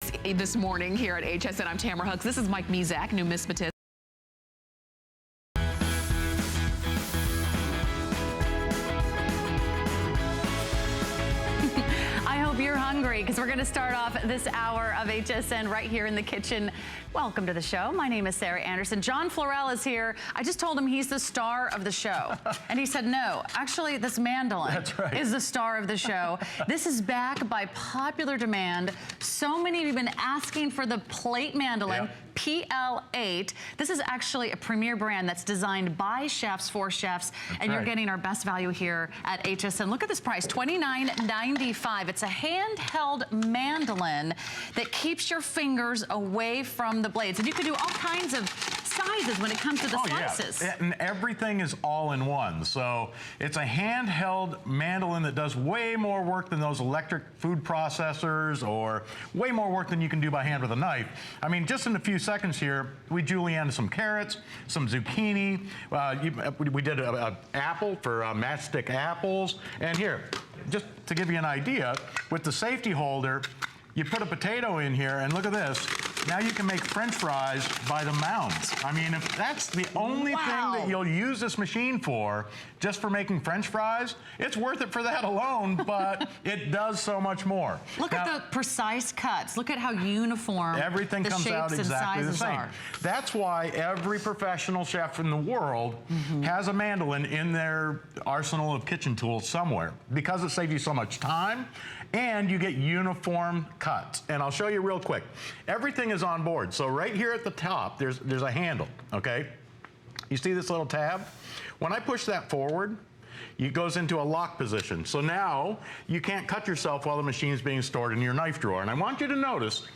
This morning here at HSN, I'm Tamara Hugs. This is Mike Mezak, numismatist. I hope you're hungry because we're going to start off this hour of HSN right here in the kitchen. Welcome to the show. My name is Sarah Anderson. John Florell is here. I just told him he's the star of the show. And he said, no, actually this mandolin is the star of the show. This is back by popular demand. So many of you have been asking for the plate mandolin. PL8. This is actually a premier brand that's designed by chefs for chefs, and you're getting our best value here at HSN. Look at this price, $29.95. It's a handheld mandolin that keeps your fingers away from the blades, and you can do all kinds of sizes when it comes to the slices. Yeah. And everything is all in one. So it's a handheld mandolin that does way more work than those electric food processors, or way more work than you can do by hand with a knife. I mean, just in a few seconds here, we julienned some carrots, some zucchini. We did an apple for matchstick apples. And here, just to give you an idea, with the safety holder, you put a potato in here, and look at this. Now you can make French fries by the mounds. I mean, if that's the only thing that you'll use this machine for, just for making French fries, it's worth it for that alone, but it does so much more. Look at the precise cuts. Look at how uniform everything the comes shapes out exactly and the sizes same. are. That's why every professional chef in the world has a mandolin in their arsenal of kitchen tools somewhere, because it saves you so much time, and you get uniform cuts. And I'll show you real quick. Everything is on board. So right here at the top, there's a handle, okay? You see this little tab? When I push that forward, it goes into a lock position. So now you can't cut yourself while the machine is being stored in your knife drawer. And I want you to notice,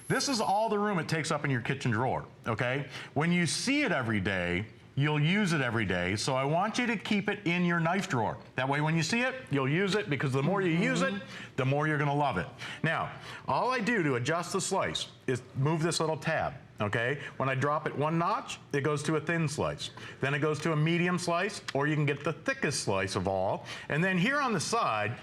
this is all the room it takes up in your kitchen drawer, okay? When you see it every day, you'll use it every day, so I want you to keep it in your knife drawer. That way when you see it, you'll use it, because the more you use it, the more you're gonna love it. Now, all I do to adjust the slice is move this little tab, okay? When I drop it one notch, it goes to a thin slice. Then it goes to a medium slice, or you can get the thickest slice of all. And then here on the side,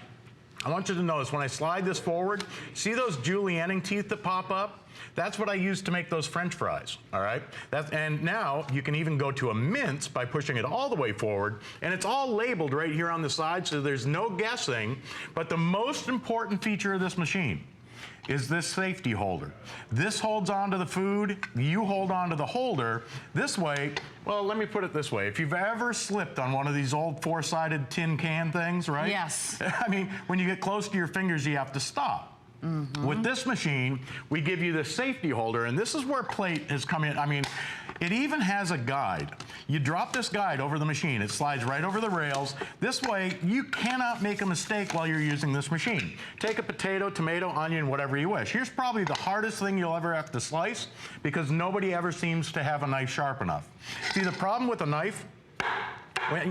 I want you to notice when I slide this forward, see those julienning teeth that pop up? That's what I use to make those French fries, all right? And now you can even go to a mince by pushing it all the way forward, and it's all labeled right here on the side, so there's no guessing. But the most important feature of this machine is this safety holder. This holds onto the food, you hold onto the holder. This way, well, let me put it this way. If you've ever slipped on one of these old four-sided tin can things, right? Yes. I mean, when you get close to your fingers, you have to stop. With this machine, we give you the safety holder, and this is where plate has come in. I mean, it even has a guide. You drop this guide over the machine, it slides right over the rails. This way, you cannot make a mistake while you're using this machine. Take a potato, tomato, onion, whatever you wish. Here's probably the hardest thing you'll ever have to slice, because nobody ever seems to have a knife sharp enough. See, the problem with a knife,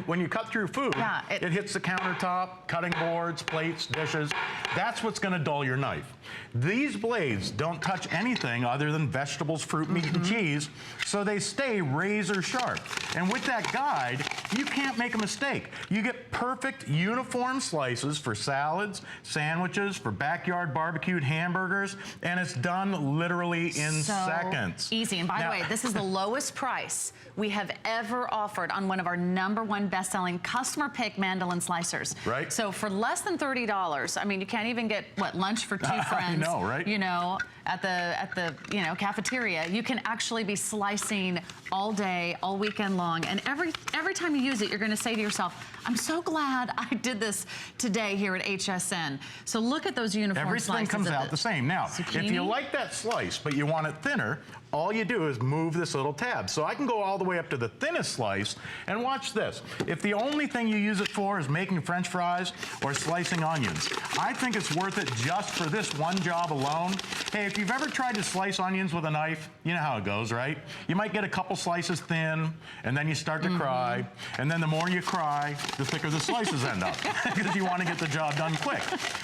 when you cut through food, it hits the countertop, cutting boards, plates, dishes. That's what's gonna dull your knife. These blades don't touch anything other than vegetables, fruit, meat, and cheese, so they stay razor sharp. And with that guide, you can't make a mistake. You get perfect uniform slices for salads, sandwiches, for backyard barbecued hamburgers, and it's done literally in seconds. Easy. And by the way, this is the lowest price we have ever offered on one of our #1 best-selling customer pick mandolin slicers. Right. So for less than $30, I mean, you can't even get, what, lunch for two friends? I know, right? You know, at the cafeteria. You can actually be slicing all day, all weekend long, and every time you use it, you're gonna say to yourself, I'm so glad I did this today here at HSN. So look at those uniform slices. Everything comes out the same. Now, zucchini. If you like that slice, but you want it thinner, all you do is move this little tab. So I can go all the way up to the thinnest slice, and watch this. If the only thing you use it for is making French fries or slicing onions, I think it's worth it just for this one job alone. Hey, if you've ever tried to slice onions with a knife, you know how it goes, right? You might get a couple slices thin, and then you start to cry, and then the more you cry, the thicker the slices end up, because you want to get the job done quick.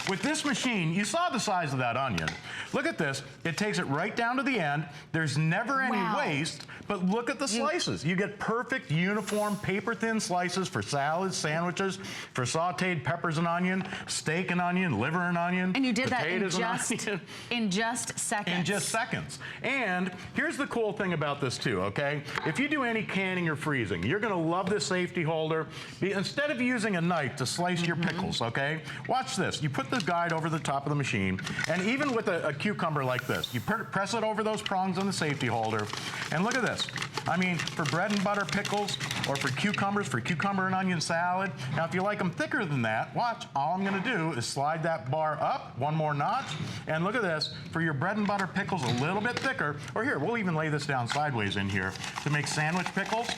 With this machine, you saw the size of that onion. Look at this. It takes it right down to the end. There's never any waste, but look at the slices. You get perfect, uniform, paper-thin slices for salads, sandwiches, for sauteed peppers and onion, steak and onion, liver liver and onion. And you did that in just seconds. In just seconds. And here's the cool thing about this too, okay? If you do any canning or freezing, you're gonna love this safety holder. Instead of using a knife to slice your pickles, okay? Watch this. You put the guide over the top of the machine, and even with a cucumber like this, you press it over those prongs on the safety holder, and look at this. I mean, for bread and butter pickles, or for cucumbers, for cucumber and onion salad. Now, if you like them thicker than that, watch, all I'm gonna do is slide that bar up one more notch, and look at this. For your bread and butter pickles, a little bit thicker, or here, we'll even lay this down sideways in here to make sandwich pickles.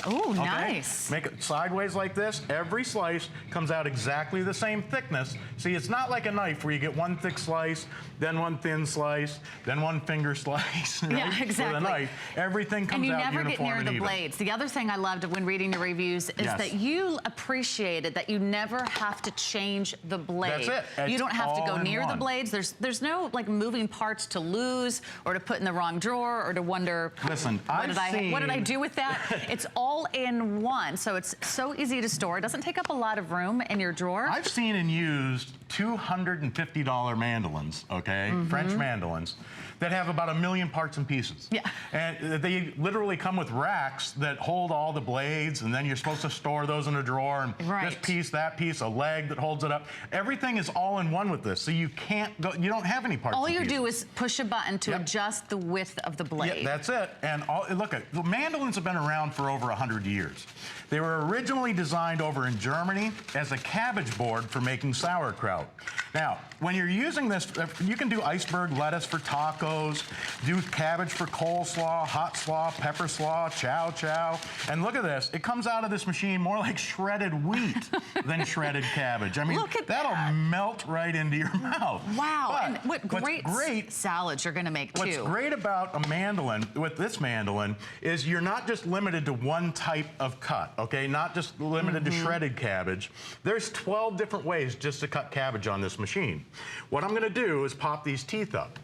Oh, okay? Nice. Make it sideways like this. Every slice comes out exactly the same thickness. See, it's not like a knife where you get one thick slice, then one thin slice, then one finger slice. Right? Yeah, exactly. With a knife, everything comes out uniform and even. And you never get near the blades. The other thing I loved when reading the reviews is that you appreciated that you never have to change the blade. That's it. You don't have to go near the blades. There's no like moving parts to lose or to put in the wrong drawer or to wonder, listen, what did I do with that? It's all in one, so it's so easy to store. It doesn't take up a lot of room in your drawer. I've seen and used $250 mandolins, okay, French mandolins, that have about 1 million parts and pieces. Yeah. And they literally come with racks that hold all the blades, and then you're supposed to store those in a drawer, and this piece, that piece, a leg that holds it up. Everything is all in one with this, so you can't go, you don't have any parts. All you do is push a button to adjust the width of the blade. Yeah, that's it. And look, the mandolins have been around for over 100 years. They were originally designed over in Germany as a cabbage board for making sauerkraut. Now, when you're using this, you can do iceberg lettuce for tacos, do cabbage for coleslaw, hot slaw, pepper slaw, chow chow. And look at this. It comes out of this machine more like shredded wheat than shredded cabbage. I mean, that'll melt right into your mouth. Wow. But and what great salads you're going to make, too. What's great about a mandolin, with this mandolin, is you're not just limited to one type of cut, okay? Not just limited to shredded cabbage. There's 12 different ways just to cut cabbage on this machine. What I'm gonna do is pop these teeth up.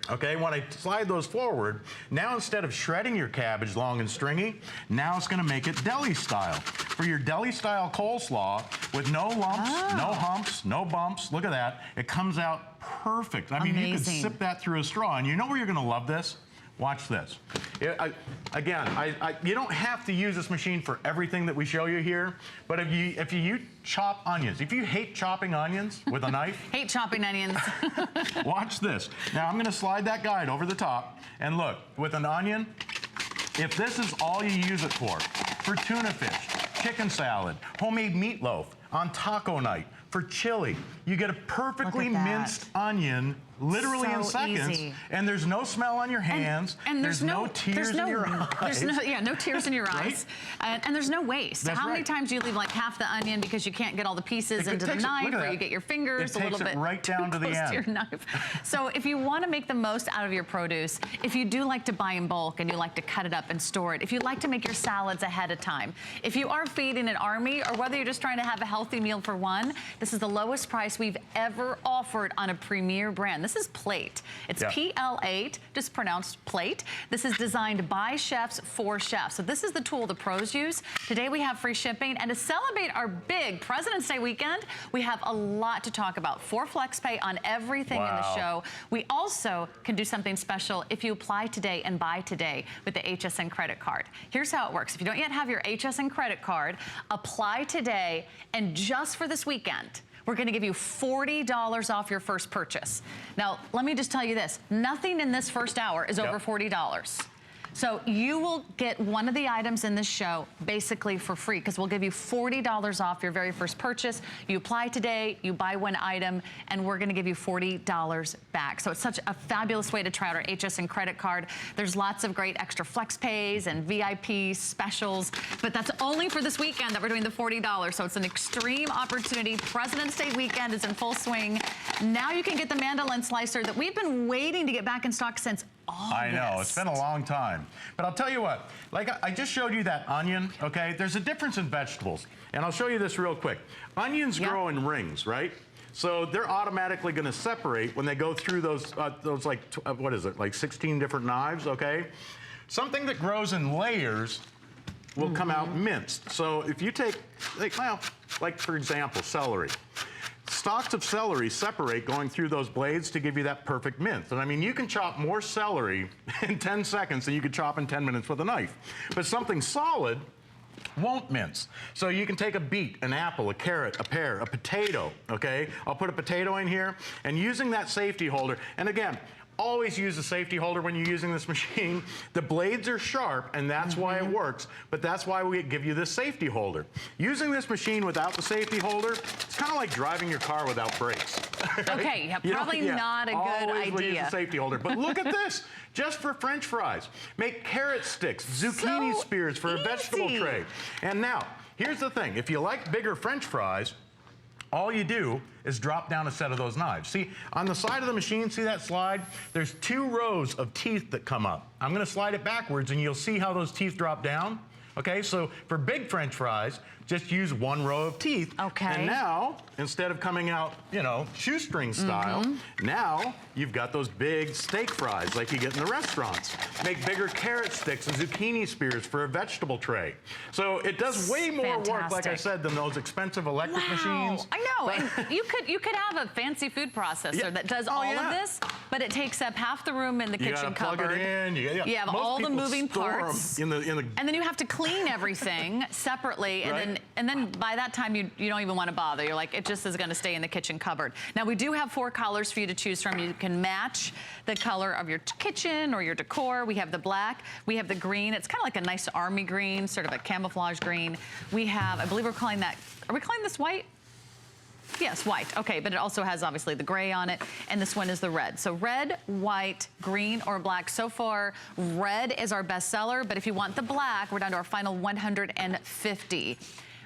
Okay, when I slide those forward, now instead of shredding your cabbage long and stringy, now it's gonna make it deli style. For your deli style coleslaw, with no lumps, no humps, no bumps, look at that. It comes out perfect. I mean, you could sip that through a straw, and you know where you're gonna love this? Watch this. You don't have to use this machine for everything that we show you here, but if you chop onions, if you hate chopping onions with a knife. Hate chopping onions. Watch this. Now I'm gonna slide that guide over the top, and look, with an onion, if this is all you use it for tuna fish, chicken salad, homemade meatloaf, on taco night, for chili, you get a perfectly minced onion literally in seconds, and there's no smell on your hands, and there's no tears in your eyes. No tears in your eyes, and there's no waste. How many times do you leave like half the onion because you can't get all the pieces into the knife, or you get your fingers a little bit right down to the end. To your knife. So if you want to make the most out of your produce, if you do like to buy in bulk and you like to cut it up and store it, if you like to make your salads ahead of time, if you are feeding an army, or whether you're just trying to have a healthy meal for one, this is the lowest price we've ever offered on a premier brand. This is Plate. It's PL8, just pronounced plate. This is designed by chefs for chefs. So this is the tool the pros use. Today we have free shipping, and to celebrate our big President's Day weekend, we have a lot to talk about. 4 flex pay on everything in the show. We also can do something special if you apply today and buy today with the HSN credit card. Here's how it works. If you don't yet have your HSN credit card, apply today, and just for this weekend, we're gonna give you $40 off your first purchase. Now, let me just tell you this. Nothing in this first hour is over $40. So you will get one of the items in this show basically for free, because we'll give you $40 off your very first purchase. You apply today, you buy one item, and we're gonna give you $40 back. So it's such a fabulous way to try out our HSN credit card. There's lots of great extra flex pays and VIP specials, but that's only for this weekend that we're doing the $40. So it's an extreme opportunity. President's Day weekend is in full swing. Now you can get the mandolin slicer that we've been waiting to get back in stock since August. I know, it's been a long time. But I'll tell you what, like I just showed you that onion, okay? There's a difference in vegetables. And I'll show you this real quick. Onions grow in rings, right? So they're automatically gonna separate when they go through those like, what is it, like 16 different knives, okay? Something that grows in layers will come out minced. So if you take, like for example, celery. stalks of celery separate going through those blades to give you that perfect mince. And I mean, you can chop more celery in 10 seconds than you could chop in 10 minutes with a knife. But something solid won't mince. So you can take a beet, an apple, a carrot, a pear, a potato, okay? I'll put a potato in here, and using that safety holder, and again, always use a safety holder when you're using this machine. The blades are sharp, and that's why it works, but that's why we give you this safety holder. Using this machine without the safety holder, it's kind of like driving your car without brakes. Okay, yeah, probably not a good always idea. Use a safety holder. But look at this, just for French fries. Make carrot sticks, zucchini spears for a vegetable tray. And now, here's the thing. If you like bigger French fries, all you do is drop down a set of those knives. See, on the side of the machine, see that slide? There's 2 rows of teeth that come up. I'm gonna slide it backwards and you'll see how those teeth drop down. Okay, so for big French fries, just use 1 row of teeth. Okay. And now, instead of coming out, you know, shoestring style, now you've got those big steak fries like you get in the restaurants. Make bigger carrot sticks and zucchini spears for a vegetable tray. So it does way more work, like I said, than those expensive electric machines. I know, and you could have a fancy food processor that does all of this, but it takes up half the room in the kitchen cupboard. Plug it in. You have all the moving parts. And then you have to clean everything separately, and then by that time you don't even want to bother. You're like, it just is going to stay in the kitchen cupboard. Now we do have 4 colors for you to choose from. You can match the color of your kitchen or your decor. We have the black, we have the green. It's kind of like a nice army green, sort of a camouflage green. We have, I believe we're calling that, are we calling this white? Yes, white. Okay, but it also has obviously the gray on it, and this one is the red. So red, white, green, or black. So far, red is our best seller, but if you want the black, we're down to our final 150.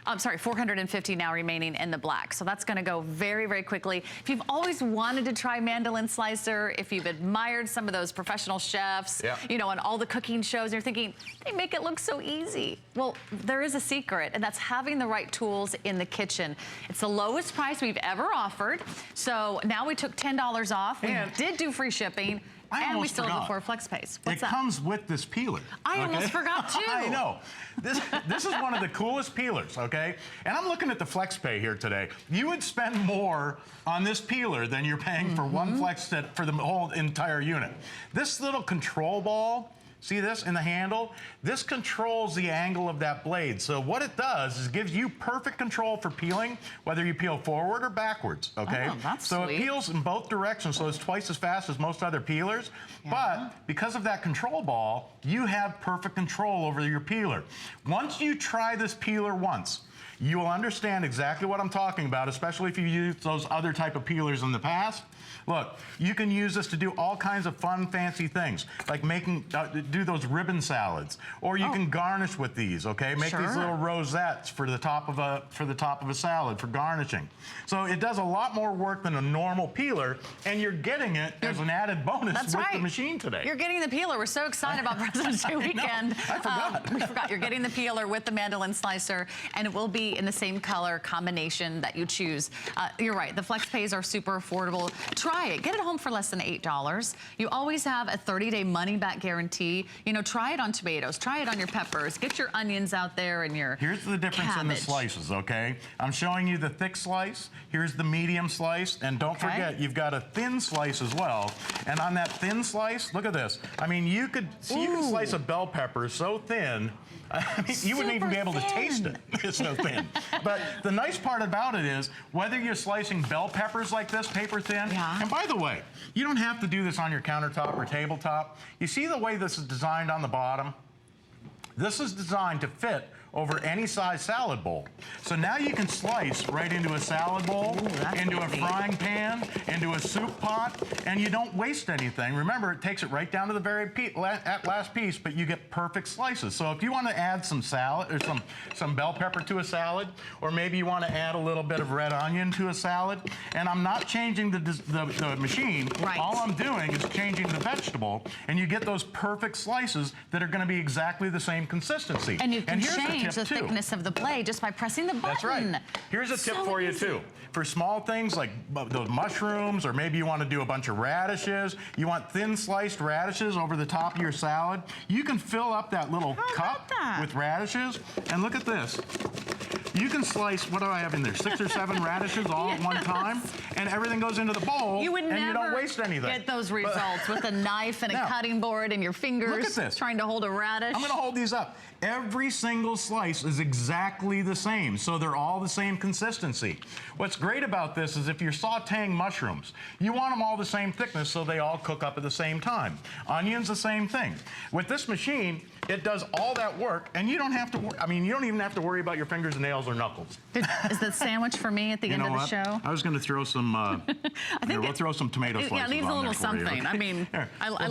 I'm sorry, 450 now remaining in the black. So that's gonna go very, very quickly. If you've always wanted to try mandolin slicer, if you've admired some of those professional chefs, you know, on all the cooking shows, and you're thinking, they make it look so easy. Well, there is a secret, and that's having the right tools in the kitchen. It's the lowest price we've ever offered. So now we took $10 off. We did do free shipping. And we still have the 4 flex pays. What's that? It comes with this peeler. I almost forgot too. I know. This is one of the coolest peelers, okay? And I'm looking at the flex pay here today. You would spend more on this peeler than you're paying for one flex set for the whole entire unit. This little control ball, see this in the handle? This controls the angle of that blade. So what it does is gives you perfect control for peeling, whether you peel forward or backwards, okay? Oh, that's so sweet. It peels in both directions, so it's twice as fast as most other peelers. But because of that control ball, you have perfect control over your peeler. Once you try this peeler once, you will understand exactly what I'm talking about, especially if you used those other type of peelers in the past. Look, you can use this to do all kinds of fun, fancy things, like do those ribbon salads, or you can garnish with these. Okay, make these little rosettes for the top of a salad for garnishing. So it does a lot more work than a normal peeler, and you're getting it as an added bonus with the machine today. You're getting the peeler. We're so excited about President's Day weekend. I forgot. We forgot. You're getting the peeler with the mandolin slicer, and it will be in the same color combination that you choose. You're right. The flex pays are super affordable. Try it. Get it home for less than $8. You always have a 30-day money-back guarantee. You know, try it on tomatoes. Try it on your peppers. Get your onions out there and your Here's the difference in the slices, okay? I'm showing you the thick slice. Here's the medium slice. And don't forget, you've got a thin slice as well. And on that thin slice, look at this. I mean, you could slice a bell pepper so thin, I mean, you wouldn't even be able to taste it. It's so thin. But the nice part about it is, whether you're slicing bell peppers like this, paper thin, and by the way, you don't have to do this on your countertop or tabletop. You see the way this is designed on the bottom? This is designed to fit over any size salad bowl. So now you can slice right into a salad bowl, into a frying pan, into a soup pot, and you don't waste anything. Remember, it takes it right down to the very last piece, but you get perfect slices. So if you want to add some salad or some bell pepper to a salad, or maybe you want to add a little bit of red onion to a salad, and I'm not changing the machine, all I'm doing is changing the vegetable, and you get those perfect slices that are going to be exactly the same consistency. And you can change the thickness of the blade just by pressing the button. That's right. Here's a tip for you too. For small things like those mushrooms, or maybe you want to do a bunch of radishes, you want thin sliced radishes over the top of your salad, you can fill up that little cup with radishes, and look at this. You can slice, what do I have in there, 6 or 7 radishes all at one time, and everything goes into the bowl, You would and never you don't waste anything. get those results with a knife and a cutting board and your fingers look at this. trying to hold a radish. I'm gonna hold these up. Every single slice is exactly the same, so they're all the same consistency. What's great about this is if you're sauteing mushrooms, you want them all the same thickness so they all cook up at the same time. Onions, the same thing. With this machine, it does all that work, and you don't have to, you don't even have to worry about your fingers, nails, or knuckles. Is the sandwich for me at the end of the show? I was going to throw some, we'll throw some tomato slices on there. Yeah, it needs a little something. Okay? I mean, Here, I love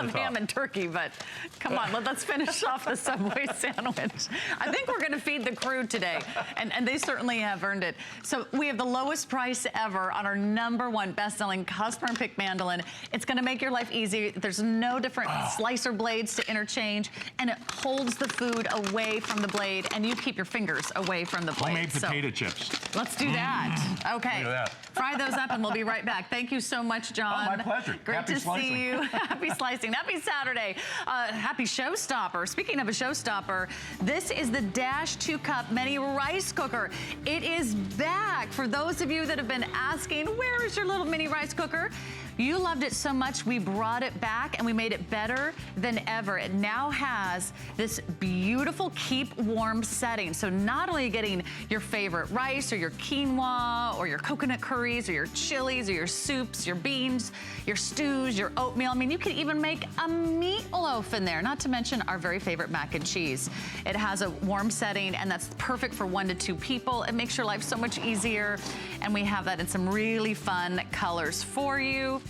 love ham and turkey, but come on, let's finish off the Subway sandwich. I think we're going to feed the crew today, and they certainly have earned it. So we have the lowest price ever on our #1 best-selling customer pick mandolin. It's going to make your life easy. There's no different slicer blades to interchange, and it holds the food away from the blade, and you keep your fingers away from the blade. Homemade potato chips. Let's do that. Okay. Look at that. Fry those up, and we'll be right back. Thank you so much, John. Oh, my pleasure. Great Happy to slicing. see you. Happy slicing. Happy Saturday. Happy showstopper. Speaking of a showstopper, this is the Dash 2-Cup Mini Rice Cooker. It is back. For those of you that have been asking, where is your little mini rice cooker? You loved it so much, we brought it back and we made it better than ever. It now has this beautiful keep warm setting. So not only are you getting your favorite rice or your quinoa or your coconut curries or your chilies or your soups, your beans, your stews, your oatmeal. I mean, you could even make a meatloaf in there, not to mention our very favorite mac and cheese. It has a warm setting, and that's perfect for 1 to 2 people. It makes your life so much easier, and we have that in some really fun colors for you.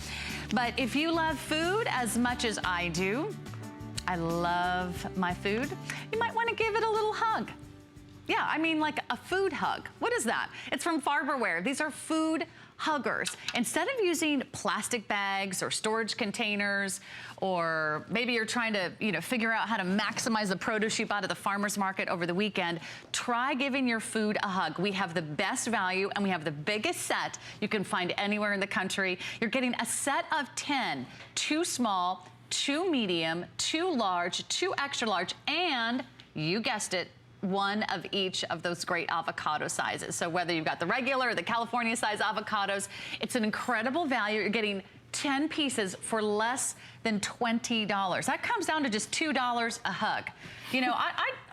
But if you love food as much as I do, I love my food, you might want to give it a little hug. Yeah, I mean like a food hug. What is that? It's from Farberware. These are food huggers. Instead of using plastic bags or storage containers, or maybe you're trying to, figure out how to maximize the produce you bought at the farmer's market over the weekend, try giving your food a hug. We have the best value, and we have the biggest set you can find anywhere in the country. You're getting a set of 10, 2 small, 2 medium, 2 large, 2 extra large, and you guessed it, 1 of each of those great avocado sizes. So whether you've got the regular or the California size avocados, it's an incredible value. You're getting 10 pieces for less than $20. That comes down to just $2 a hug.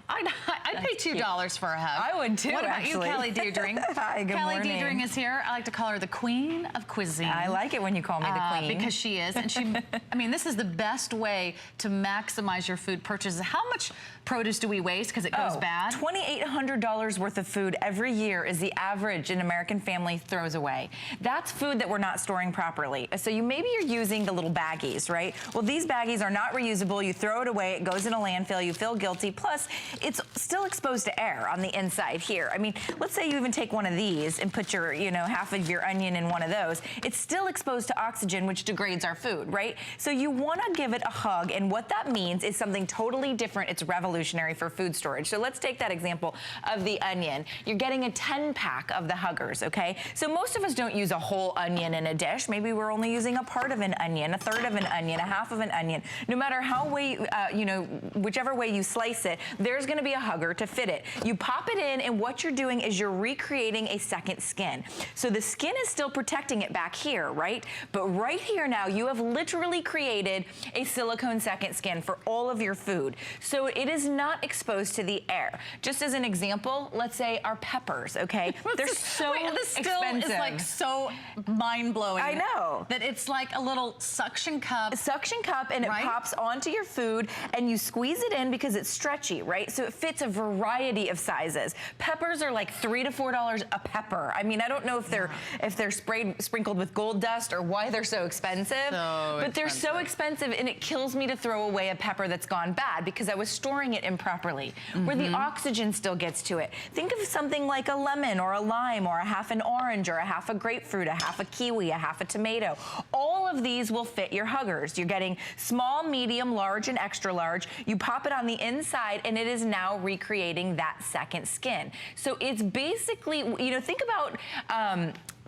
I'd pay $2 for a hug. I would too, What about actually. you, Kelly Diedring? Hi, good Kelly morning. Diedring is here. I like to call her the queen of cuisine. I like it when you call me the queen. Because she is. And she, this is the best way to maximize your food purchases. How much produce do we waste because it goes bad? $2,800 worth of food every year is the average an American family throws away. That's food that we're not storing properly. So maybe you're using the little baggies, right? Well, these baggies are not reusable. You throw it away, it goes in a landfill, you feel guilty. Plus, it's still exposed to air on the inside here. Let's say you even take one of these and put your, half of your onion in one of those. It's still exposed to oxygen, which degrades our food, right? So you want to give it a hug, and what that means is something totally different. It's revolutionary for food storage. So let's take that example of the onion. You're getting a 10-pack of the huggers, okay? So most of us don't use a whole onion in a dish. Maybe we're only using a part of an onion, a third of an onion, a half of an onion. No matter how whichever way you slice it, there's going to be a hugger to fit it. You pop it in, and what you're doing is you're recreating a second skin. So the skin is still protecting it back here, right? But right here now, you have literally created a silicone second skin for all of your food. So it is not exposed to the air. Just as an example, let's say our peppers, okay? They're so this expensive. still is like so mind-blowing. I know. That it's like a little suction cup. A suction cup, and it pops onto your food, and you squeeze it in because it's stretchy, right? So it fits a variety of sizes. Peppers are like $3 to $4 a pepper. I don't know if they're sprinkled with gold dust or why they're so expensive. But they're so expensive, and it kills me to throw away a pepper that's gone bad because I was storing it improperly, where the oxygen still gets to it. Think of something like a lemon or a lime or a half an orange or a half a grapefruit, a half a kiwi, a half a tomato. All of these will fit your huggers. You're getting small, medium, large, and extra large. You pop it on the inside, and it is now recreating that second skin. So it's basically, think about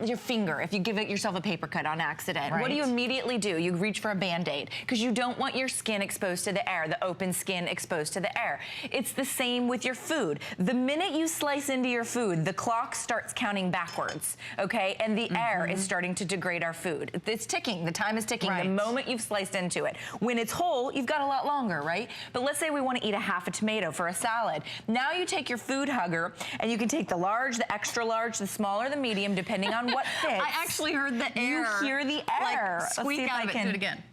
your finger, if you give yourself a paper cut on accident, Right. what do you immediately do? You reach for a Band-Aid because you don't want your skin exposed to the air, the open skin exposed to the air. It's the same with your food. The minute you slice into your food, the clock starts counting backwards, okay? And the air is starting to degrade our food. It's ticking, the time is ticking Right. the moment you've sliced into it. When it's whole, you've got a lot longer, right? But let's say we want to eat a half a tomato for a salad. Now you take your food hugger and you can take the large, the extra large, the small, or the medium, depending on what fits. I actually heard the air. You hear the air. Like, squeak out of it. Do it again.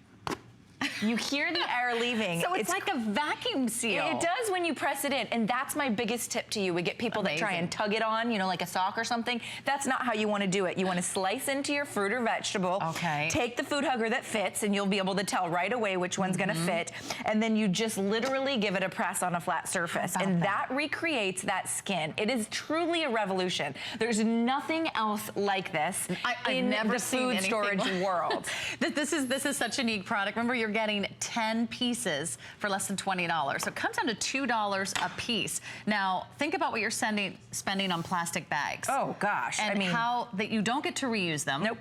You hear the air leaving. So it's like a vacuum seal. It does when you press it in, and that's my biggest tip to you. We get people that try and tug it on, you know, like a sock or something. That's not how you want to do it. You want to slice into your fruit or vegetable. Okay. Take the food hugger that fits, and you'll be able to tell right away which one's going to fit. And then you just literally give it a press on a flat surface, and that recreates that skin. It is truly a revolution. There's nothing else like this in the food storage world. This is such a unique product. Remember, you're getting 10 pieces for less than $20. So it comes down to $2 a piece. Now, think about what you're spending on plastic bags. Oh, gosh. And I mean, how that you don't get to reuse them. Nope.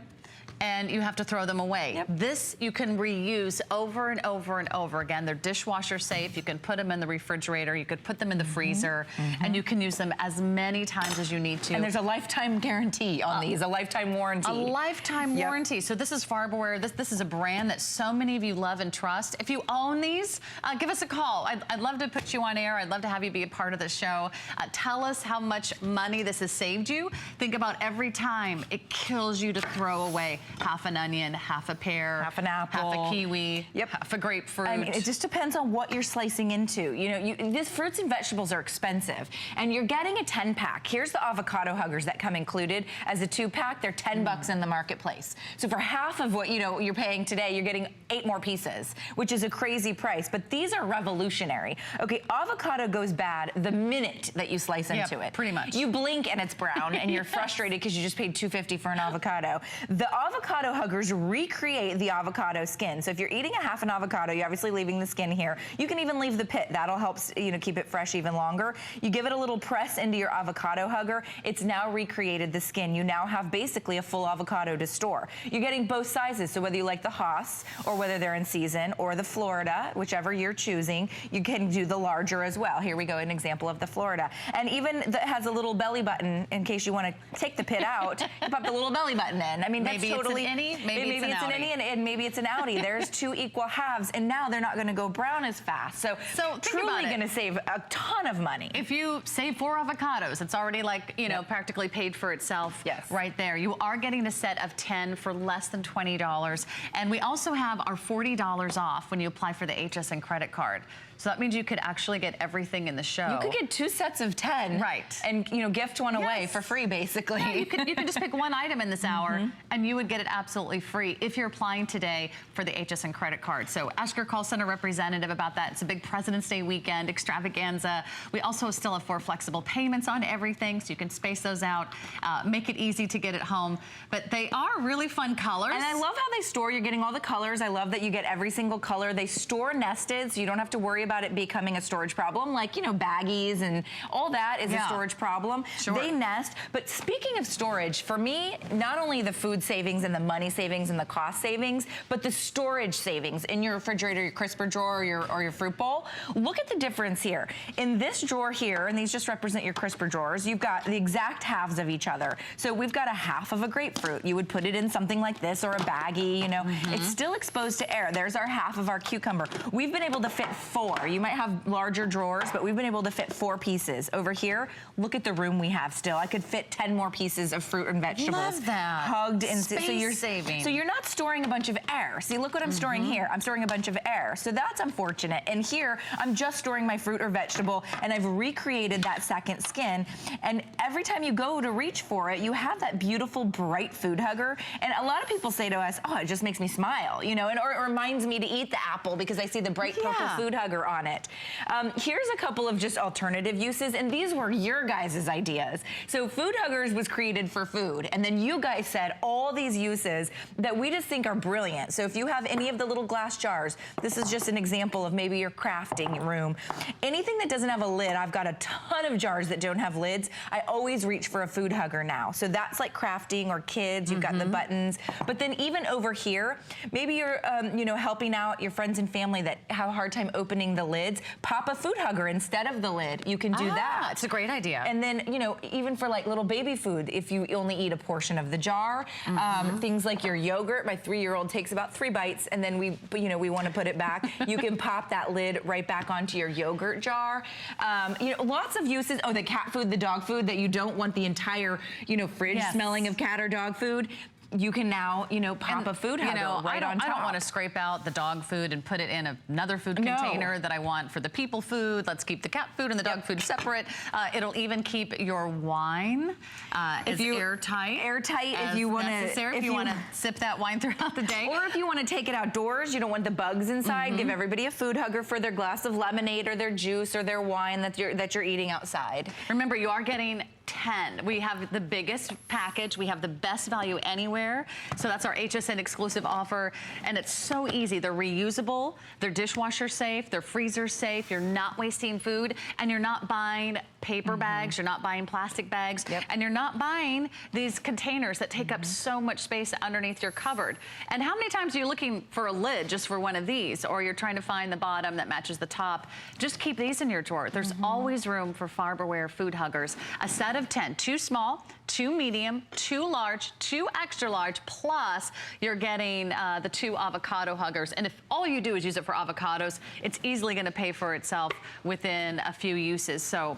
And you have to throw them away. Yep. This you can reuse over and over and over again. They're dishwasher safe. You can put them in the refrigerator. You could put them in the freezer. And you can use them as many times as you need to. And there's a lifetime guarantee on these, a lifetime warranty. A lifetime warranty. So this is Farberware. This is a brand that so many of you love and trust. If you own these, give us a call. I'd love to put you on air. I'd love to have you be a part of the show. Tell us how much money this has saved you. Think about every time it kills you to throw away half an onion, half a pear, half an apple, half a kiwi, yep, half a grapefruit. I mean, it just depends on what you're slicing into. You know, these fruits and vegetables are expensive, and you're getting a 10-pack. Here's the avocado huggers that come included as a 2-pack. They're $10 in the marketplace. So for half of what you're paying today, you're getting 8 more pieces, which is a crazy price. But these are revolutionary. Okay, avocado goes bad the minute that you slice into it. Pretty much. You blink and it's brown, and you're frustrated because you just paid $2.50 for an avocado. The avocado huggers recreate the avocado skin. So if you're eating a half an avocado, you're obviously leaving the skin here. You can even leave the pit. That'll help, keep it fresh even longer. You give it a little press into your avocado hugger. It's now recreated the skin. You now have basically a full avocado to store. You're getting both sizes. So whether you like the Haas or whether they're in season or the Florida, whichever you're choosing, you can do the larger as well. Here we go, an example of the Florida. And even that has a little belly button in case you want to take the pit out, you pop the little belly button in. I mean, maybe that's totally... It's an innie, maybe it's an outie. And maybe it's an outie. There's 2 equal halves, and now they're not going to go brown as fast. So truly going to save a ton of money. If you save 4 avocados, it's already like, practically paid for itself right there. You are getting a set of 10 for less than $20. And we also have our $40 off when you apply for the HSN credit card. So that means you could actually get everything in the show. You could get 2 sets of 10. Right. And, gift one away for free, basically. Yeah, you could just pick one item in this hour, and you would get it absolutely free if you're applying today for the HSN credit card. So ask your call center representative about that. It's a big President's Day weekend extravaganza. We also still have 4 flexible payments on everything, so you can space those out, make it easy to get it home. But they are really fun colors. And I love how they store. You're getting all the colors. I love that you get every single color. They store nested, so you don't have to worry about it becoming a storage problem, like, baggies and all that is a storage problem. Sure. They nest. But speaking of storage, for me, not only the food savings and the money savings and the cost savings, but the storage savings in your refrigerator, your crisper drawer, or your fruit bowl. Look at the difference here. In this drawer here, and these just represent your crisper drawers, you've got the exact halves of each other. So we've got a half of a grapefruit. You would put it in something like this or a baggie, It's still exposed to air. There's our half of our cucumber. We've been able to fit 4. You might have larger drawers, but we've been able to fit 4 pieces. Over here, look at the room we have still. I could fit 10 more pieces of fruit and vegetables. Love that. Hugged in. Space saving. So you're not storing a bunch of air. See, look what I'm storing here. I'm storing a bunch of air. So that's unfortunate. And here, I'm just storing my fruit or vegetable, and I've recreated that second skin. And every time you go to reach for it, you have that beautiful, bright food hugger. And a lot of people say to us, oh, it just makes me smile, or it reminds me to eat the apple because I see the bright purple food hugger on it. Here's a couple of just alternative uses, and these were your guys' ideas. So food huggers was created for food, and then you guys said all these uses that we just think are brilliant. So if you have any of the little glass jars, this is just an example of maybe your crafting room. Anything that doesn't have a lid, I've got a ton of jars that don't have lids. I always reach for a food hugger now. So that's like crafting or kids, you've got the buttons. But then even over here, maybe you're you know, helping out your friends and family that have a hard time opening the lids. Pop a food hugger instead of the lid. You can do that. It's a great idea. And then, you know, even for like little baby food, if you only eat a portion of the jar, things like your yogurt, my 3-year-old takes about 3 bites and then we want to put it back. You can pop that lid right back onto your yogurt jar. You know, lots of uses. Oh, the cat food, the dog food that you don't want the entire, you know, fridge smelling of cat or dog food. You can now, you know, pop a food hugger right on top. I don't want to scrape out the dog food and put it in another food container that I want for the people food. Let's keep the cat food and the dog food separate. It'll even keep your wine airtight. Airtight if you want to. If you want to sip that wine throughout the day. Or if you want to take it outdoors, you don't want the bugs inside. Give everybody a food hugger for their glass of lemonade or their juice or their wine that you're eating outside. Remember, you are getting 10. We have the biggest package. We have the best value anywhere. So that's our HSN exclusive offer. And it's so easy. They're reusable. They're dishwasher safe. They're freezer safe. You're not wasting food. And you're not buying paper bags. You're not buying plastic bags. And you're not buying these containers that take up so much space underneath your cupboard. And how many times are you looking for a lid just for one of these? Or you're trying to find the bottom that matches the top? Just keep these in your drawer. There's always room for Farberware food huggers. A set of 10, 2 small, 2 medium, 2 large, 2 extra large, plus you're getting the 2 avocado huggers. And if all you do is use it for avocados, it's easily going to pay for itself within a few uses. So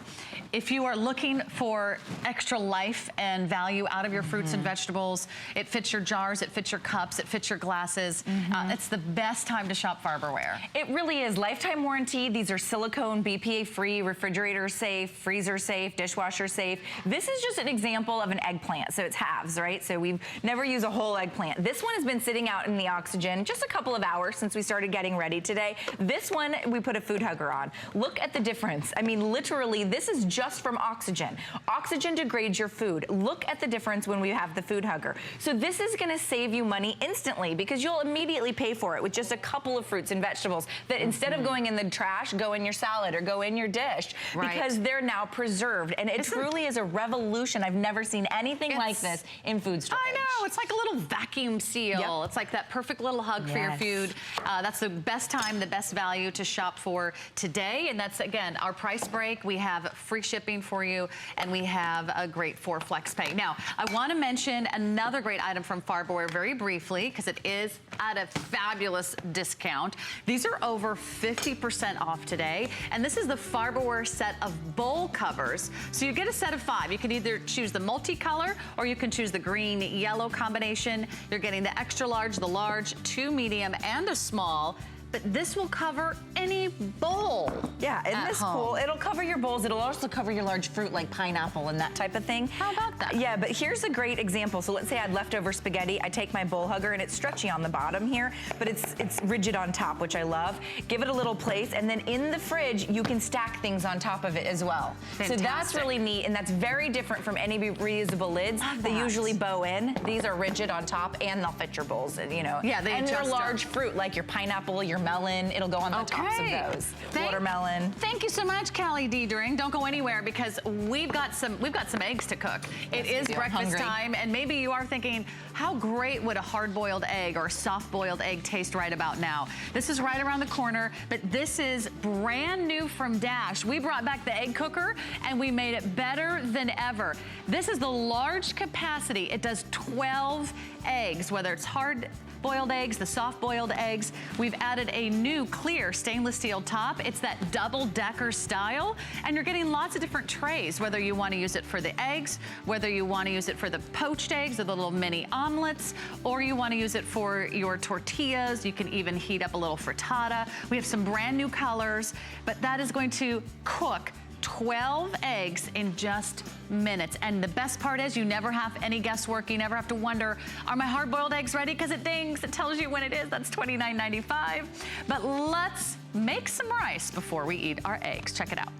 if you are looking for extra life and value out of your fruits and vegetables, it fits your jars, it fits your cups, it fits your glasses. It's the best time to shop Farberware. It really is. Lifetime warranty. These are silicone, BPA free, refrigerator safe, freezer safe, dishwasher safe. This is just an example of an eggplant, so it's halves, right? So we've never used a whole eggplant. This one has been sitting out in the oxygen just a couple of hours since we started getting ready today. This one, we put a food hugger on. Look at the difference. I mean, literally, this is just from oxygen. Oxygen degrades your food. Look at the difference when we have the food hugger. So this is gonna save you money instantly because you'll immediately pay for it with just a couple of fruits and vegetables that instead of going in the trash, go in your salad or go in your dish because they're now preserved. And it truly is a revolution. I've never seen anything like this in food storage. I know, it's like a little vacuum seal. It's like that perfect little hug for your food. That's the best time, the best value to shop for today. And that's, again, our price break. We have free shipping for you, and we have a great 4 flex pay. Now, I want to mention another great item from Farberware very briefly, because it is at a fabulous discount. These are over 50% off today, and this is the Farberware set of bowl covers. So you get a set of 5. You can either choose the multicolor, or you can choose the green-yellow combination. You're getting the extra large, the large, 2 medium, and a small. But this will cover any bowl. Yeah, isn't this cool? It'll cover your bowls. It'll also cover your large fruit like pineapple and that type of thing. How about that? Yeah, but here's a great example. So let's say I had leftover spaghetti. I take my bowl hugger and it's stretchy on the bottom here, but it's rigid on top, which I love. Give it a little place, and then in the fridge, you can stack things on top of it as well. Fantastic. So that's really neat, and that's very different from any reusable lids. They usually bow in. These are rigid on top, and they'll fit your bowls, you know. Yeah, they and adjust they're large fruit, like your pineapple, your melon. It'll go on the tops of those. Watermelon. Thank you so much, Callie Diedring. Don't go anywhere because we've got some eggs to cook. It is breakfast time, and maybe you are thinking, how great would a hard-boiled egg or a soft-boiled egg taste right about now? This is right around the corner, but this is brand new from Dash. We brought back the egg cooker, and we made it better than ever. This is the large capacity. It does 12 eggs, whether it's hard-boiled eggs, the soft-boiled eggs. We've added a new clear stainless steel top. It's that double-decker style, and you're getting lots of different trays, whether you want to use it for the eggs, whether you want to use it for the poached eggs or the little mini omelets, or you want to use it for your tortillas. You can even heat up a little frittata. We have some brand new colors, but that is going to cook 12 eggs in just minutes. And the best part is you never have any guesswork. You never have to wonder, are my hard-boiled eggs ready? Because it dings. It tells you when it is. That's $29.95. But let's make some rice before we eat our eggs. Check it out.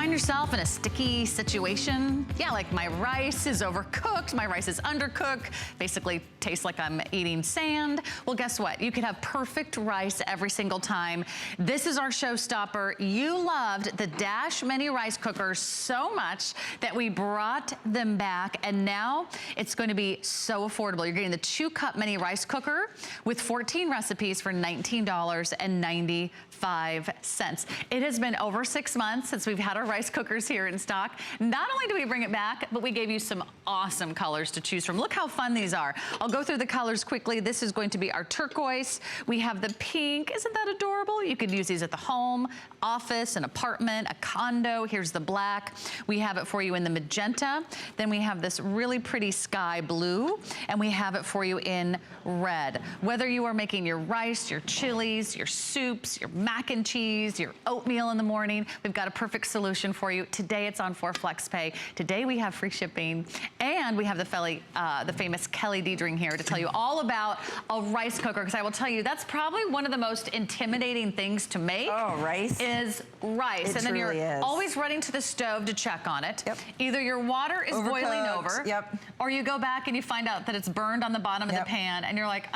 find yourself in a sticky situation? Yeah, like my rice is overcooked, my rice is undercooked, basically tastes like I'm eating sand. Well, guess what? You can have perfect rice every single time. This is our showstopper. You loved the Dash Mini rice cookers so much that we brought them back, and now it's going to be so affordable. You're getting the 2-cup mini rice cooker with 14 recipes for $19.95. It has been over 6 months since we've had our rice cookers here in stock. Not only do we bring it back, but we gave you some awesome colors to choose from. Look how fun these are. I'll go through the colors quickly. This is going to be our turquoise. We have the pink. Isn't that adorable? You could use these at the home, office, an apartment, a condo. Here's the black. We have it for you in the magenta. Then we have this really pretty sky blue, and we have it for you in red. Whether you are making your rice, your chilies, your soups, your mac and cheese, your oatmeal in the morning, we've got a perfect solution for you. Today it's on 4 FlexPay. Today we have free shipping, and we have the famous Kelly Dedring here to tell you all about a rice cooker, because I will tell you that's probably one of the most intimidating things to make. Oh, rice? Is rice. It and then truly you're is. always running to the stove to check on it. Yep. Either your water is boiling Overcooked. over, Yep. or you go back and you find out that it's burned on the bottom of the pan, and you're like,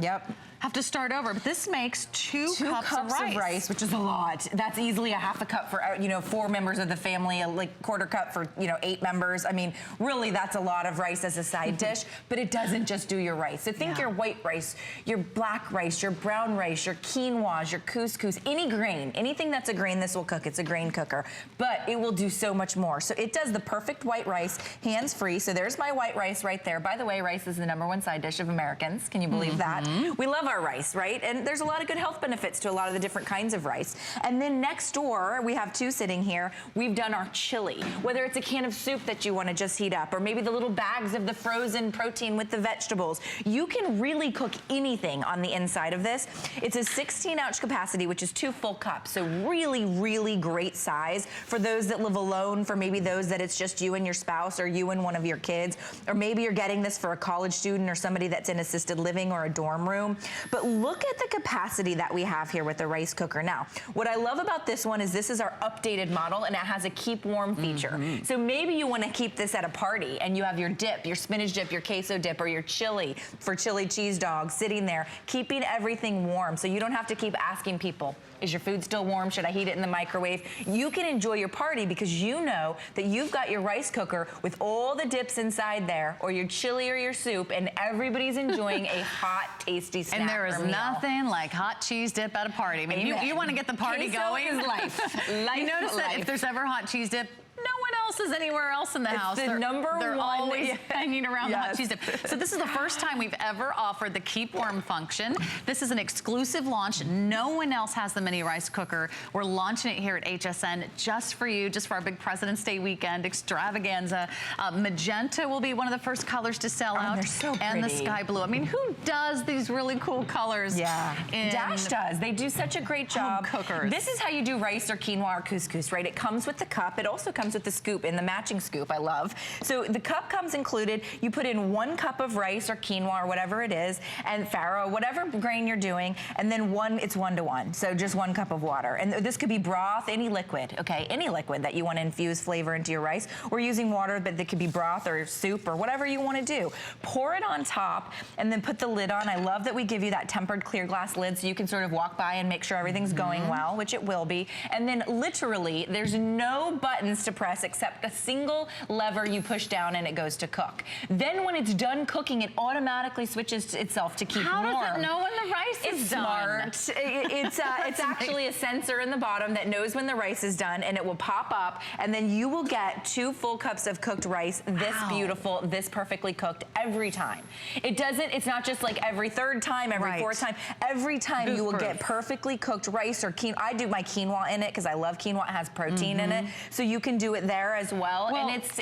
Yep. have to start over. But this makes 2 cups of rice. Which is a lot. That's easily a half a cup for 4 members of the family, a quarter cup for 8 members. I mean, really, that's a lot of rice as a side dish. But it doesn't just do your rice. So think your white rice, your black rice, your brown rice, your quinoa, your couscous, any grain, anything that's a grain, this will cook. It's a grain cooker, but it will do so much more. So it does the perfect white rice, hands-free. So there's my white rice right there. By the way, rice is the #1 side dish of Americans. Can you believe that? We love our rice, right? And there's a lot of good health benefits to a lot of the different kinds of rice. And then next door, we have 2 sitting here. We've done our chili. Whether it's a can of soup that you want to just heat up, or maybe the little bags of the frozen protein with the vegetables, you can really cook anything on the inside of this. It's a 16-ounce capacity, which is 2 full cups. So really, really great size for those that live alone, for maybe those that it's just you and your spouse, or you and one of your kids, or maybe you're getting this for a college student or somebody that's in assisted living or a dorm room. But look at the capacity that we have here with the rice cooker. Now, what I love about this one is this is our updated model, and it has a keep warm feature. So maybe you want to keep this at a party, and you have your dip, your spinach dip, your queso dip, or your chili for chili cheese dogs sitting there, keeping everything warm. So you don't have to keep asking people, is your food still warm? Should I heat it in the microwave? You can enjoy your party because you know that you've got your rice cooker with all the dips inside there, or your chili or your soup, and everybody's enjoying a hot, tasty snack. And there is nothing like hot cheese dip at a party. I mean, you want to get the party going. Is life. You notice that if there's ever hot cheese dip, no one else is anywhere else in the house. They're They're one. always hanging around the hot cheese dip. So this is the first time we've ever offered the keep warm function. This is an exclusive launch. No one else has the mini rice cooker. We're launching it here at HSN just for you, just for our big President's Day weekend extravaganza. Magenta will be one of the first colors to sell out. They're so pretty. And the sky blue. I mean, who does these really cool colors? Yeah, Dash does. They do such a great job. Cookers. This is how you do rice or quinoa or couscous, right? It comes with the cup. It also comes with the scoop, in the matching scoop, I love. So the cup comes included. You put in 1 cup of rice or quinoa or whatever it is, and farro, whatever grain you're doing, and then it's 1 to 1. So just 1 cup of water. And this could be broth, any liquid, okay? Any liquid that you want to infuse flavor into your rice. We're using water, but that could be broth or soup or whatever you want to do. Pour it on top and then put the lid on. I love that we give you that tempered clear glass lid so you can sort of walk by and make sure everything's going well, which it will be. And then literally, there's no buttons to press except a single lever you push down and it goes to cook. Then when it's done cooking, it automatically switches itself to keep warm. How does it know when the rice is done? Smart. It's actually a sensor in the bottom that knows when the rice is done, and it will pop up, and then you will get 2 full cups of cooked rice, this beautiful, this perfectly cooked every time. It's not just like every 3rd time, every 4th time. Every time you will get perfectly cooked rice or quinoa. I do my quinoa in it because I love quinoa. It has protein in it, so you can do it there as well. And it's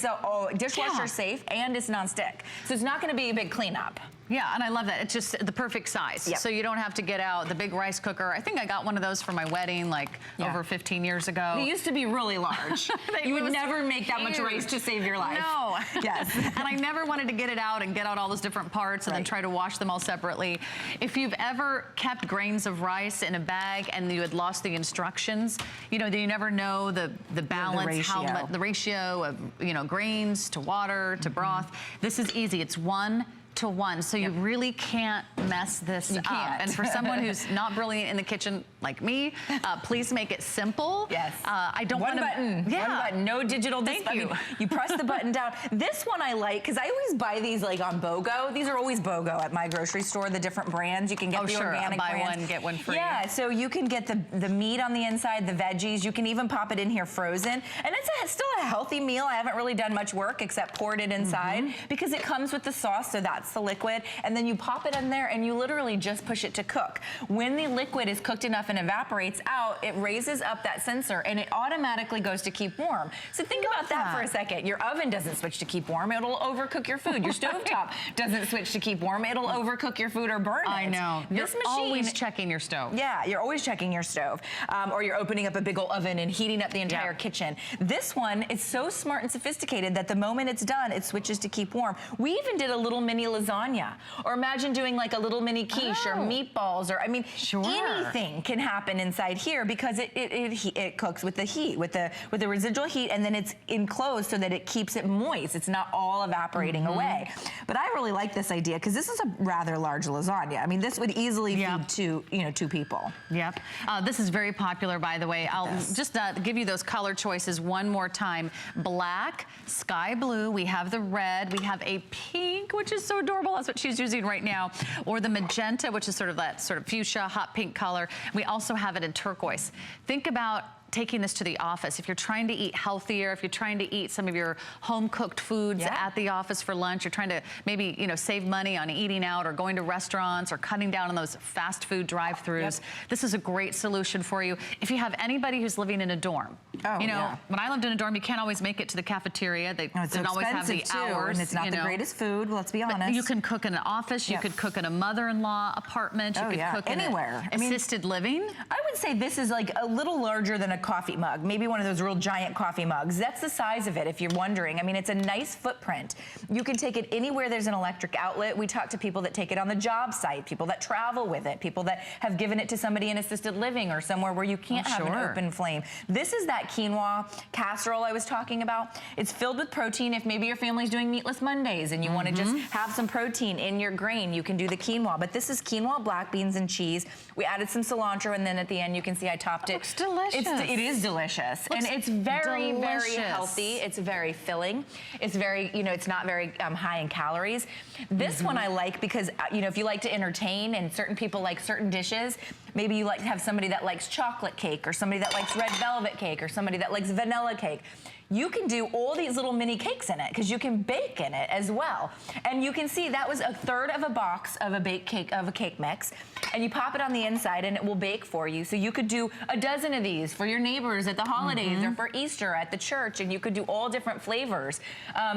a dishwasher safe, and it's nonstick, so it's not going to be a big cleanup. Yeah, and I love that. It's just the perfect size. Yep. So you don't have to get out the big rice cooker. I think I got one of those for my wedding like over 15 years ago. They used to be really large. You would never make that much rice to save your life. No. Yes. And I never wanted to get it out and get out all those different parts and then try to wash them all separately. If you've ever kept grains of rice in a bag and you had lost the instructions, you know, you never know the balance, how much, the ratio of, you know, grains to water to broth. This is easy. It's 1 to 1, so you really can't mess this up. And for someone who's not brilliant in the kitchen like me, please make it simple. Yes. I don't want to. One button, no digital display. Thank you. You press the button down. This one I like because I always buy these like on BOGO. These are always BOGO at my grocery store. The different brands you can get the organic buy brands. one get one free. Yeah, so you can get the meat on the inside, the veggies. You can even pop it in here frozen, and it's still a healthy meal. I haven't really done much work except poured it inside because it comes with the sauce. So that's the liquid, and then you pop it in there and you literally just push it to cook. When the liquid is cooked enough and evaporates out, it raises up that sensor and it automatically goes to keep warm. So think about that for a second. Your oven doesn't switch to keep warm, it'll overcook your food. Your stovetop doesn't switch to keep warm, it'll overcook your food or burn it. I know. This you're machine, always checking your stove. Yeah, you're always checking your stove. Or you're opening up a big old oven and heating up the entire kitchen. This one is so smart and sophisticated that the moment it's done, it switches to keep warm. We even did a little mini lasagna. Or imagine doing like a little mini quiche or meatballs, or I mean, anything can happen inside here because it cooks with the heat, with the residual heat, and then it's enclosed so that it keeps it moist. It's not all evaporating away. But I really like this idea because this is a rather large lasagna. I mean, this would easily feed two people. Yep. This is very popular, by the way. I'll just give you those color choices one more time. Black, sky blue, we have the red, we have a pink, which is so adorable. That's what she's using right now. Or the magenta, which is sort of that sort of fuchsia, hot pink color. We also have it in turquoise. Think about taking this to the office. If you're trying to eat healthier, if you're trying to eat some of your home cooked foods at the office for lunch, you're trying to maybe, you know, save money on eating out or going to restaurants or cutting down on those fast food drive-thrus. This is a great solution for you. If you have anybody who's living in a dorm, you know, when I lived in a dorm, you can't always make it to the cafeteria. They didn't always have the hours. And it's not the greatest food, let's be honest. But you can cook in an office, you could cook in a mother-in-law apartment, you could cook anywhere. In assisted living. I would say this is like a little larger than a coffee mug, maybe one of those real giant coffee mugs. That's the size of it, if you're wondering. I mean, it's a nice footprint. You can take it anywhere there's an electric outlet. We talk to people that take it on the job site, people that travel with it, people that have given it to somebody in assisted living or somewhere where you can't have an open flame. This is that quinoa casserole I was talking about. It's filled with protein. If maybe your family's doing meatless Mondays and you want to just have some protein in your grain, you can do the quinoa. But this is quinoa, black beans, and cheese. We added some cilantro, and then at the end you can see I topped it. Looks delicious. It is delicious. And it's very, very healthy. It's very filling. It's very, you know, it's not very high in calories. This one I like because, you know, if you like to entertain and certain people like certain dishes, maybe you like to have somebody that likes chocolate cake or somebody that likes red velvet cake or somebody that likes vanilla cake. You can do all these little mini cakes in it because you can bake in it as well. And you can see that was a third of a box of a baked cake, of a cake mix. And you pop it on the inside and it will bake for you. So you could do a dozen of these for your neighbors at the holidays or for Easter at the church, and you could do all different flavors.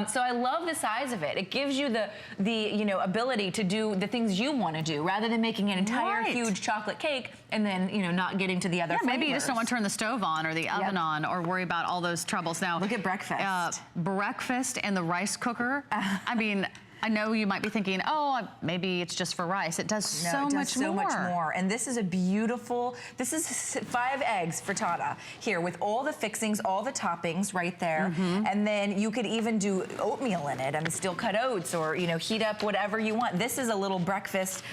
So I love the size of it. It gives you the you know, ability to do the things you want to do rather than making an entire huge chocolate cake and then, you know, not getting to the other flavors. Maybe you just don't want to turn the stove on or the oven on or worry about all those troubles. Now, look at breakfast. Breakfast and the rice cooker. I mean, I know you might be thinking, oh, maybe it's just for rice. It does so much more. And this is a beautiful, this is 5 eggs frittata here with all the fixings, all the toppings right there. And then you could even do oatmeal in it. I mean, steel cut oats or, you know, heat up whatever you want. This is a little breakfast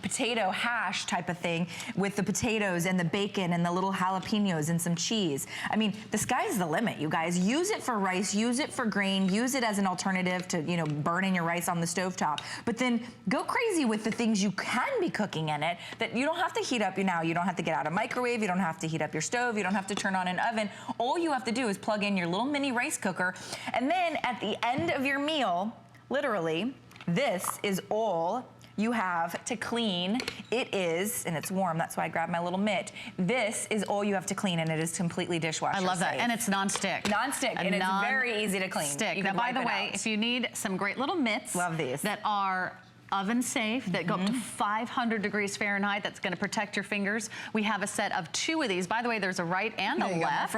potato hash type of thing with the potatoes and the bacon and the little jalapenos and some cheese. I mean, the sky's the limit, you guys. Use it for rice, use it for grain, use it as an alternative to, you know, burning your rice on the stovetop, but then go crazy with the things you can be cooking in it that you don't have to heat up now. You don't have to get out a microwave. You don't have to heat up your stove. You don't have to turn on an oven. All you have to do is plug in your little mini rice cooker. And then at the end of your meal, literally, this is all you have to clean. It is, and it's warm, that's why I grabbed my little mitt. This is all you have to clean, and it is completely dishwasher safe. I love that, and it's non-stick. Non-stick, and it's very easy to clean. Now, by the way, if you need some great little mitts love these. that are oven safe that go up to 500 degrees Fahrenheit. That's going to protect your fingers. We have a set of 2 of these. By the way, there's a right and a left.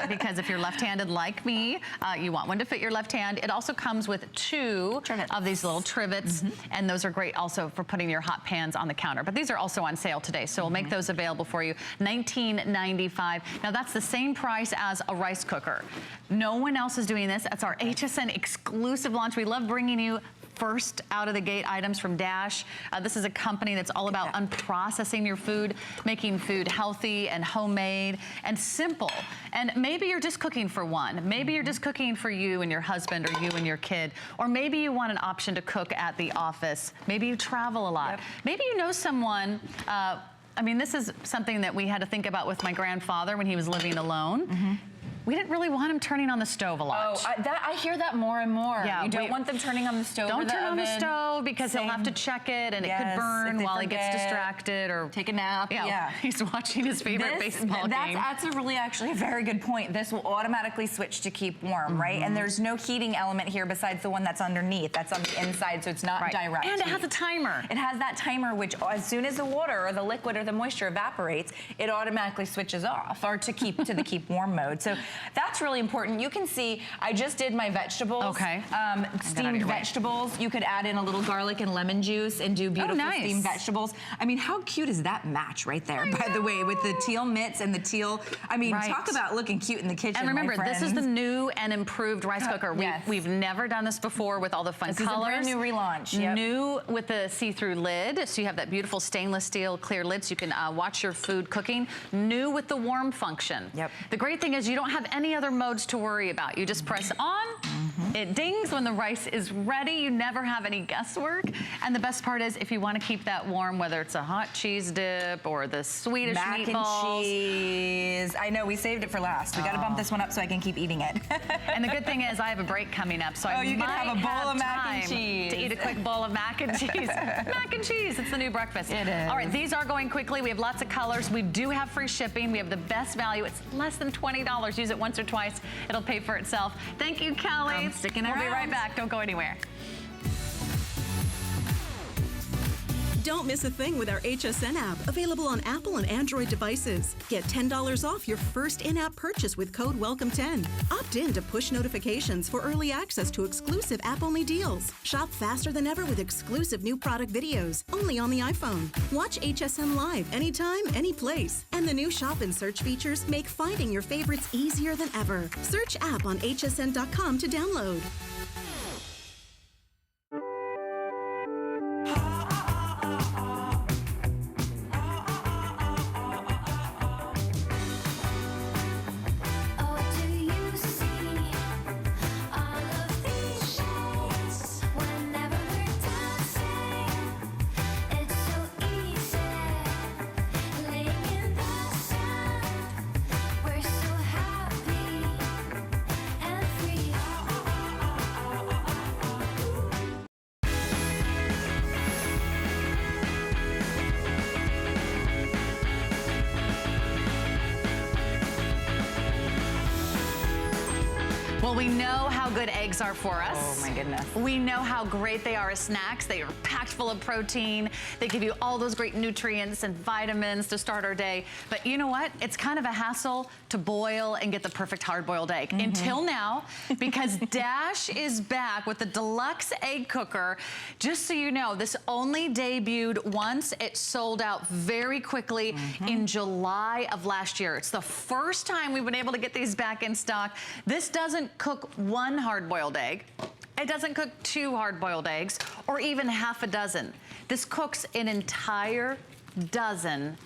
Because if you're left-handed like me, you want one to fit your left hand. It also comes with 2 of these little trivets, and those are great also for putting your hot pans on the counter. But these are also on sale today, so we'll make those available for you. $19.95. Now that's the same price as a rice cooker. No one else is doing this. That's our HSN exclusive launch. We love bringing you first out of the gate items from Dash. This is a company that's all about unprocessing your food, making food healthy and homemade and simple. And maybe you're just cooking for one. Maybe you're just cooking for you and your husband or you and your kid. Or maybe you want an option to cook at the office. Maybe you travel a lot. Maybe you know someone, I mean, this is something that we had to think about with my grandfather when he was living alone. We didn't really want him turning on the stove a lot. Oh, I hear that more and more. Yeah, you don't want them turning on the stove or the oven. Don't turn on the stove because he'll have to check it and it could burn while he gets distracted or take a nap. Yeah. He's watching his favorite baseball game. That's actually a very good point. This will automatically switch to keep warm, right? And there's no heating element here besides the one that's underneath. That's on the inside, so it's not direct. And it has a timer. It has that timer, which as soon as the water or the liquid or the moisture evaporates, it automatically switches off or to the keep warm mode. So that's really important. You can see, I just did my vegetables. Steamed vegetables. You could add in a little garlic and lemon juice and do beautiful steamed vegetables. I mean, how cute is that match right there, by the way, with the teal mitts and the teal. I mean, talk about looking cute in the kitchen, and remember, this is the new and improved rice cooker. We've never done this before with all the fun colors. This is a brand new relaunch. New with the see-through lid, so you have that beautiful stainless steel clear lid so you can watch your food cooking. New with the warm function. The great thing is you don't have any other modes to worry about. You just press on, it dings when the rice is ready. You never have any guesswork. And the best part is if you want to keep that warm, whether it's a hot cheese dip or the Swedish meatballs. Mac and cheese. I know, we saved it for last. We got to bump this one up so I can keep eating it. And the good thing is I have a break coming up, so I you might can have a bowl of mac and cheese. To eat a quick bowl of mac and cheese. Mac and cheese, it's the new breakfast. It is. All right, these are going quickly. We have lots of colors. We do have free shipping. We have the best value. It's less than $20. Use it once or twice. It'll pay for itself. Thank you, Kelly. I'm sticking around. We'll be right back. Don't go anywhere. Don't miss a thing with our HSN app, available on Apple and Android devices. Get $10 off your first in-app purchase with code WELCOME10. Opt in to push notifications for early access to exclusive app-only deals. Shop faster than ever with exclusive new product videos, only on the iPhone. Watch HSN Live anytime, any place. And the new shop and search features make finding your favorites easier than ever. Search app on hsn.com to download. Well, we know how good eggs are for us. Oh my goodness. We know how great they are as snacks. They are packed full of protein. They give you all those great nutrients and vitamins to start our day. But you know what? It's kind of a hassle to boil and get the perfect hard-boiled egg. Until now, because Dash is back with the deluxe egg cooker. Just so you know, this only debuted once. It sold out very quickly in July of last year. It's the first time we've been able to get these back in stock. This doesn't cook one hard-boiled egg. It doesn't cook 2 hard-boiled eggs or even half a dozen. This cooks an entire dozen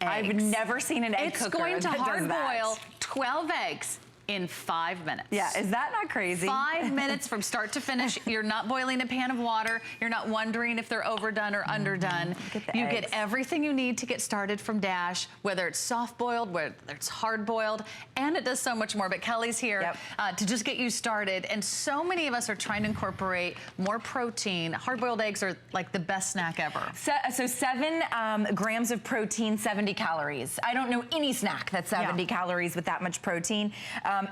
eggs. I've never seen an egg cooker It's going to that does that. hard-boil 12 eggs in 5 minutes. Yeah, is that not crazy? 5 minutes from start to finish. You're not boiling a pan of water. You're not wondering if they're overdone or underdone. You get everything you need to get started from Dash, whether it's soft-boiled, whether it's hard-boiled, and it does so much more. But Kelly's here to just get you started. And so many of us are trying to incorporate more protein. Hard-boiled eggs are like the best snack ever. So 7 grams of protein, 70 calories. I don't know any snack that's 70 calories with that much protein.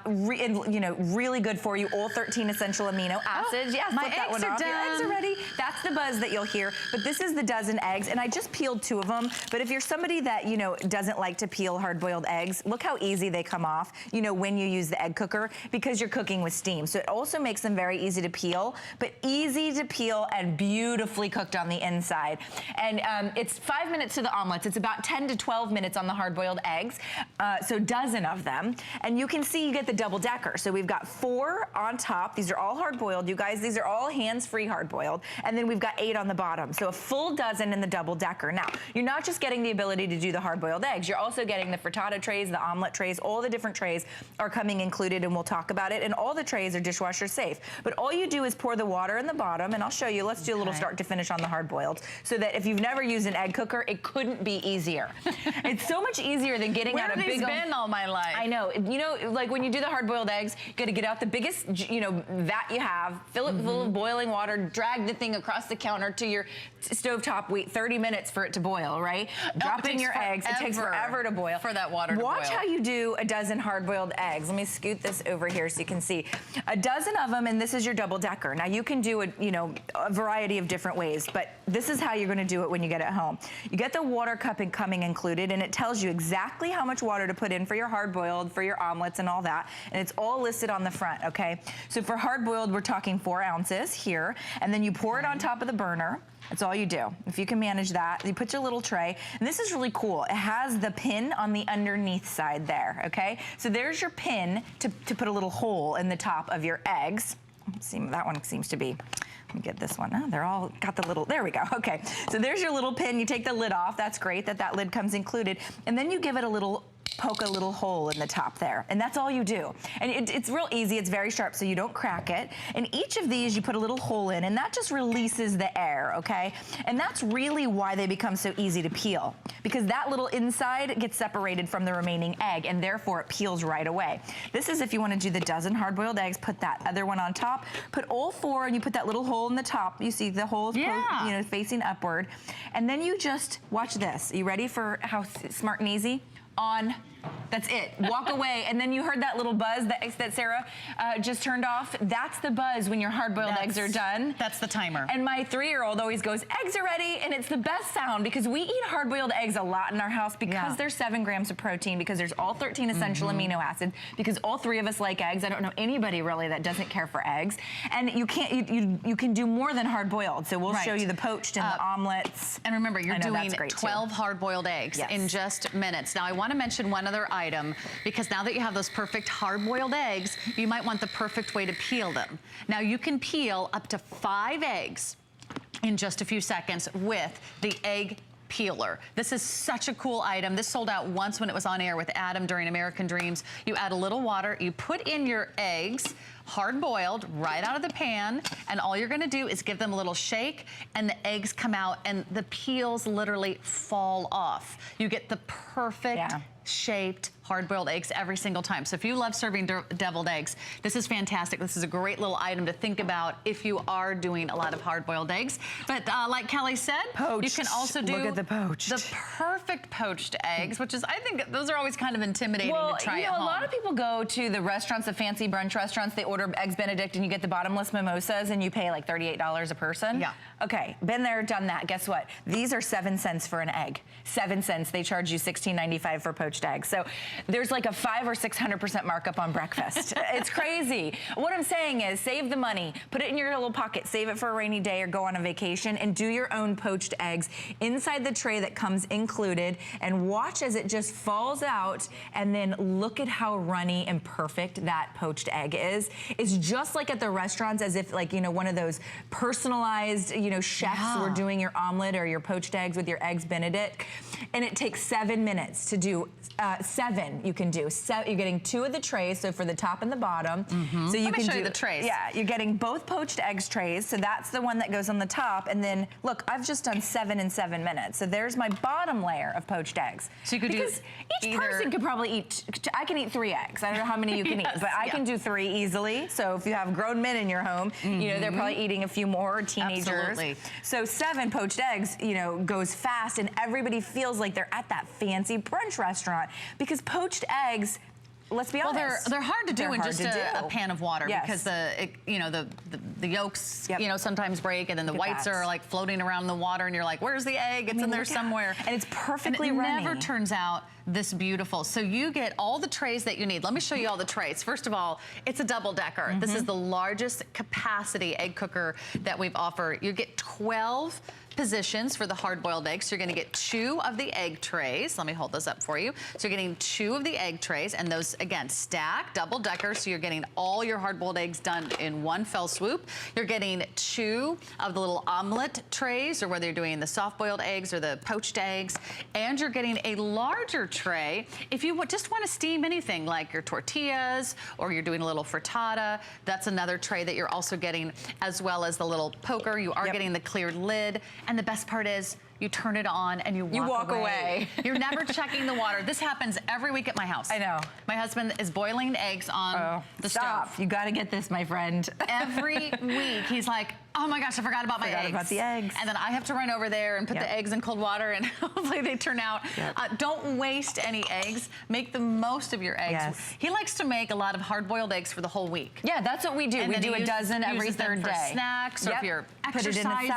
Really good for you. All 13 essential amino acids. Yes, my flip that eggs one are off. Your eggs are done. ready. That's the buzz that you'll hear. But this is the dozen eggs, and I just peeled 2 of them. But if you're somebody that, doesn't like to peel hard-boiled eggs, look how easy they come off, when you use the egg cooker, because you're cooking with steam. So it also makes them very easy to peel, but easy to peel and beautifully cooked on the inside. And it's 5 minutes to the omelets. It's about 10 to 12 minutes on the hard-boiled eggs, so a dozen of them. And you can see you get the double-decker. So we've got 4 on top. These are all hard-boiled, you guys. These are all hands-free hard-boiled. And then we've got 8 on the bottom. So a full dozen in the double-decker. Now, you're not just getting the ability to do the hard-boiled eggs. You're also getting the frittata trays, the omelet trays. All the different trays are coming included, and we'll talk about it. And all the trays are dishwasher safe. But all you do is pour the water in the bottom, and I'll show you. Let's do a little start to finish on the hard-boiled, so that if you've never used an egg cooker, it couldn't be easier. It's so much easier than getting out a big... Where have these been all my life? I know. Like when you do the hard-boiled eggs, you got to get out the biggest, vat you have, fill it full of boiling water, drag the thing across the counter to your stovetop, wait 30 minutes for it to boil, right? Drop in your eggs. It takes forever to boil. For that water to boil. Watch how you do a dozen hard-boiled eggs. Let me scoot this over here so you can see. A dozen of them, and this is your double-decker. Now you can do a variety of different ways, but this is how you're going to do it when you get it home. You get the water cup coming included, and it tells you exactly how much water to put in for your hard-boiled, for your omelets, and all that. And it's all listed on the front, okay? So for hard-boiled, we're talking 4 ounces here, and then you pour it on top of the burner. That's all you do. If you can manage that, you put your little tray. And this is really cool. It has the pin on the underneath side there, okay? So there's your pin to put a little hole in the top of your eggs. Let's see, that one seems to be... Let me get this one. Oh, they're all got the little, there we go. Okay, so there's your little pin. You take the lid off. That's great that lid comes included. And then you give it poke a little hole in the top there, and that's all you do. And it's real easy. It's very sharp, so you don't crack it. And each of these you put a little hole in, and that just releases the air, okay? And that's really why they become so easy to peel, because that little inside gets separated from the remaining egg, and therefore it peels right away. This is if you want to do the dozen hard-boiled eggs, put that other one on top, put all 4, and you put that little hole in the top. You see the hole is facing upward. And then you just, watch this. Are you ready for how smart and easy? On. That's it. Walk away. And then you heard that little buzz that Sarah just turned off. That's the buzz when your hard-boiled eggs are done. That's the timer. And my 3-year-old always goes, eggs are ready. And it's the best sound because we eat hard-boiled eggs a lot in our house because there's 7 grams of protein, because there's all 13 essential amino acids, because all 3 of us like eggs. I don't know anybody really that doesn't care for eggs. And you can do more than hard-boiled. So we'll show you the poached and the omelets. And remember, you're doing 12 hard-boiled eggs in just minutes. Now, I want to mention one other item, because now that you have those perfect hard-boiled eggs, you might want the perfect way to peel them. Now, you can peel up to 5 eggs in just a few seconds with the egg peeler. This is such a cool item. This sold out once when it was on air with Adam during American Dreams. You add a little water, you put in your eggs, hard-boiled, right out of the pan, and all you're gonna do is give them a little shake, and the eggs come out, and the peels literally fall off. You get the perfect shaped hard-boiled eggs every single time. So if you love serving deviled eggs, this is fantastic. This is a great little item to think about if you are doing a lot of hard-boiled eggs. But like Kelly said, poached. You can also do Look at the poached. The perfect poached eggs, which is, I think those are always kind of intimidating to try at home. A lot of people go to the restaurants, the fancy brunch restaurants, they order Eggs Benedict and you get the bottomless mimosas and you pay like $38 a person. Yeah. Okay, been there, done that. Guess what? These are 7 cents for an egg. 7 cents. They charge you $16.95 for poached eggs. So there's like a 500 or 600% markup on breakfast. It's crazy. What I'm saying is save the money, put it in your little pocket, save it for a rainy day or go on a vacation, and do your own poached eggs inside the tray that comes included, and watch as it just falls out, and then look at how runny and perfect that poached egg is. It's just like at the restaurants, as if like, one of those personalized, chefs were doing your omelet or your poached eggs with your Eggs Benedict. And it takes 7 minutes to do 7 you can do. You're getting 2 of the trays, so for the top and the bottom. So you can do the trays. Yeah, you're getting both poached eggs trays, so that's the one that goes on the top. And then, look, I've just done 7 in 7 minutes. So there's my bottom layer of poached eggs. So you could because each person could probably eat, I can eat 3 eggs. I don't know how many you can eat, but I can do 3 easily. So if you have grown men in your home, they're probably eating a few more, teenagers. Absolutely. So 7 poached eggs, goes fast, and everybody feels like they're at that fancy brunch restaurant, because poached eggs let's be honest. They're hard to do in just a pan of water because the yolks sometimes break, and then the whites are like floating around in the water, and you're like, where's the egg? It's in there somewhere. And it's perfectly runny. It never turns out this beautiful. So you get all the trays that you need. Let me show you all the trays. First of all, it's a double-decker. This is the largest capacity egg cooker that we've offered. You get 12 positions for the hard-boiled eggs. So you're gonna get 2 of the egg trays. Let me hold those up for you. So you're getting 2 of the egg trays, and those, again, stacked, double-decker, so you're getting all your hard-boiled eggs done in one fell swoop. You're getting 2 of the little omelet trays, or whether you're doing the soft-boiled eggs or the poached eggs, and you're getting a larger tray if you just want to steam anything like your tortillas, or you're doing a little frittata. That's another tray that you're also getting, as well as the little poker. You are getting the cleared lid. And the best part is, you turn it on and you walk away. You're never checking the water. This happens every week at my house. I know. My husband is boiling eggs on the stove. You got to get this, my friend. Every week, he's like, oh my gosh, I forgot about my eggs. Forgot about the eggs. And then I have to run over there and put the eggs in cold water, and hopefully they turn out. Don't waste any eggs. Make the most of your eggs. Yes. He likes to make a lot of hard-boiled eggs for the whole week. Yeah, that's what we do. And we do a dozen every third day. For snacks, or if you're exercising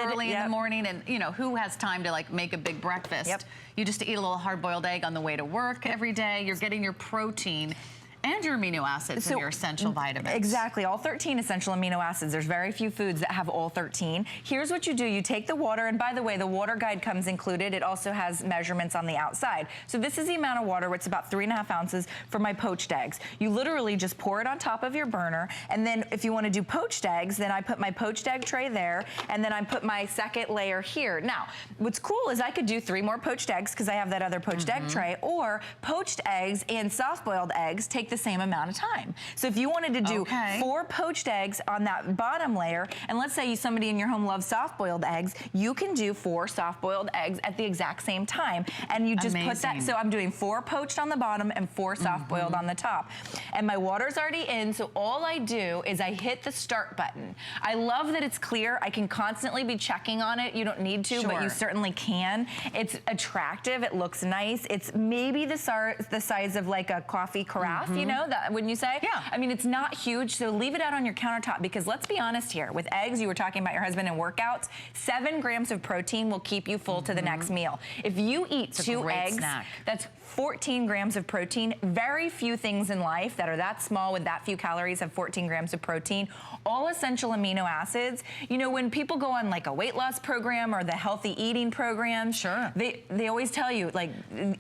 early in the morning, and who has time to like make a big breakfast? You just eat a little hard-boiled egg on the way to work every day. You're getting your protein and your amino acids and your essential vitamins. Exactly, all 13 essential amino acids. There's very few foods that have all 13. Here's what you do. You take the water, and by the way, the water guide comes included. It also has measurements on the outside. So this is the amount of water. It's about 3.5 ounces for my poached eggs. You literally just pour it on top of your burner, and then if you want to do poached eggs, then I put my poached egg tray there, and then I put my second layer here. Now, what's cool is I could do 3 more poached eggs because I have that other poached egg tray, or poached eggs and soft-boiled eggs take the same amount of time. So if you wanted to do 4 poached eggs on that bottom layer, and let's say somebody in your home loves soft-boiled eggs, you can do 4 soft-boiled eggs at the exact same time. And you just put that, so I'm doing 4 poached on the bottom and 4 soft-boiled on the top. And my water's already in, so all I do is I hit the start button. I love that it's clear. I can constantly be checking on it. You don't need to, but you certainly can. It's attractive. It looks nice. It's maybe the size of like a coffee carafe, you know, that, wouldn't you say? Yeah. I mean, it's not huge, so leave it out on your countertop, because let's be honest here, with eggs, you were talking about your husband and workouts, 7 grams of protein will keep you full to the next meal. If you eat 2 eggs, that's 14 grams of protein. Very few things in life that are that small with that few calories have 14 grams of protein. All essential amino acids. You know, when people go on like a weight loss program or the healthy eating program, they always tell you, like,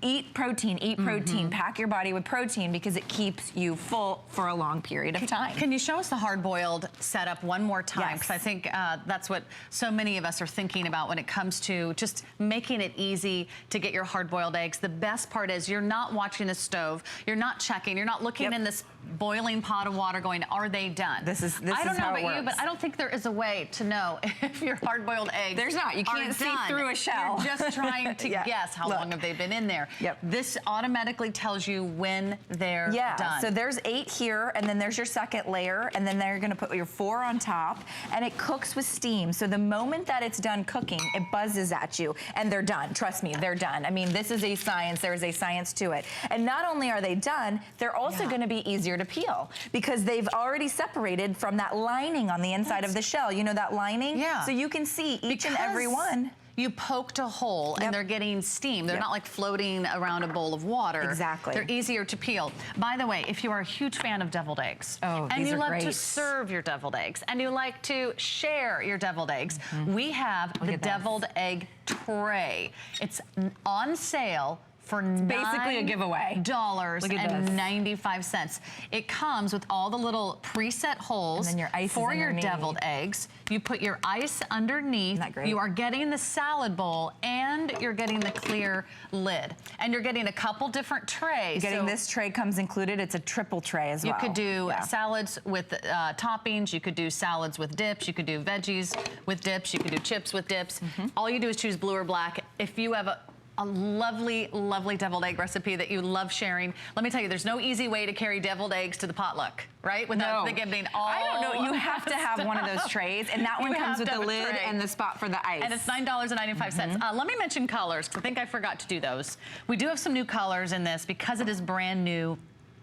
eat protein, pack your body with protein, because it keeps you full for a long period of time. Can you show us the hard-boiled setup one more time? Because I think that's what so many of us are thinking about when it comes to just making it easy to get your hard-boiled eggs. The best part is you're not watching the stove, you're not checking, you're not looking in this boiling pot of water going, are they done? This is I don't know about you, but I don't think there is a way to know if your hard-boiled eggs There's not. You can't see through a shell. You're just trying to guess how long have they been in there. This automatically tells you when they're done. So there's 8 here, and then there's your second layer, and then they're gonna put your 4 on top, and it cooks with steam. So the moment that it's done cooking, it buzzes at you, and they're done. Trust me, they're done. I mean, this is a science. There is a science to it. And not only are they done, they're also gonna be easier to peel, because they've already separated from that lining on the inside of the shell. You know that lining? So you can see each and every one. You poked a hole and they're getting steam. They're not like floating around a bowl of water. Exactly. They're easier to peel. By the way, if you are a huge fan of deviled eggs, and you love to serve your deviled eggs, and you like to share your deviled eggs, we have the deviled egg tray. It's on sale for basically a giveaway. $9.95. It comes with all the little preset holes and then your ice for your deviled eggs. You put your ice underneath. Isn't that great? You are getting the salad bowl, and you're getting the clear lid. And you're getting a couple different trays. You're getting this tray comes included. It's a triple tray as well. You could do salads with toppings. You could do salads with dips. You could do veggies with dips. You could do chips with dips. All you do is choose blue or black. If you have a lovely, lovely deviled egg recipe that you love sharing. Let me tell you, there's no easy way to carry deviled eggs to the potluck, right? Without getting all. I don't know. You have to have one of those trays, and that one comes with the lid and the spot for the ice. And it's $9.95. Let me mention colors, because I think I forgot to do those. We do have some new colors in this because it is brand new.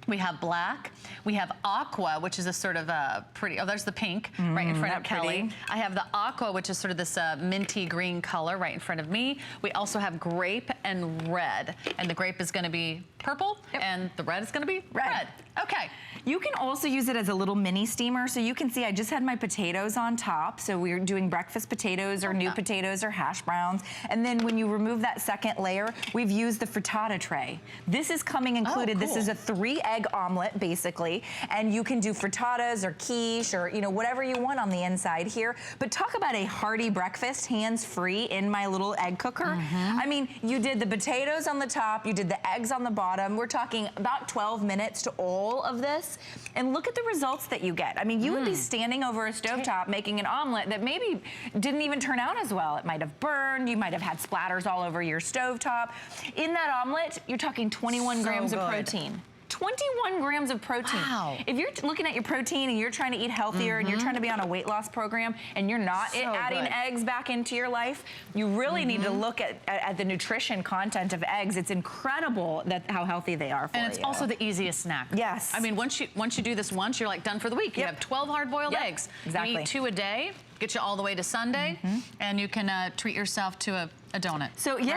We have black. We have aqua, which is a sort of a pretty, oh, there's the pink right in front of Kelly. I have the aqua, which is sort of this minty green color right in front of me. We also have grape and red. And the grape is gonna be purple, and the red is gonna be red. Okay. You can also use it as a little mini steamer. So you can see I just had my potatoes on top. So we're doing breakfast potatoes or new potatoes or hash browns. And then when you remove that second layer, we've used the frittata tray. This is coming included. This is a 3-egg omelet, basically. And you can do frittatas or quiche or, you know, whatever you want on the inside here. But talk about a hearty breakfast, hands-free in my little egg cooker. I mean, you did the potatoes on the top, you did the eggs on the bottom. We're talking about 12 minutes to all of this. And look at the results that you get. I mean, you would be standing over a stovetop making an omelet that maybe didn't even turn out as well. It might have burned, you might have had splatters all over your stovetop. In that omelet, you're talking 21 grams of protein. 21 grams of protein. Wow. If you're looking at your protein and you're trying to eat healthier and you're trying to be on a weight loss program and you're not adding eggs back into your life, you really need to look at the nutrition content of eggs. It's incredible how healthy they are for you. And it's also the easiest snack. Yes. I mean, once you do this once, you're like done for the week. You have 12 hard-boiled eggs. Exactly. You eat 2 a day, get you all the way to Sunday, and you can treat yourself to a donut. So you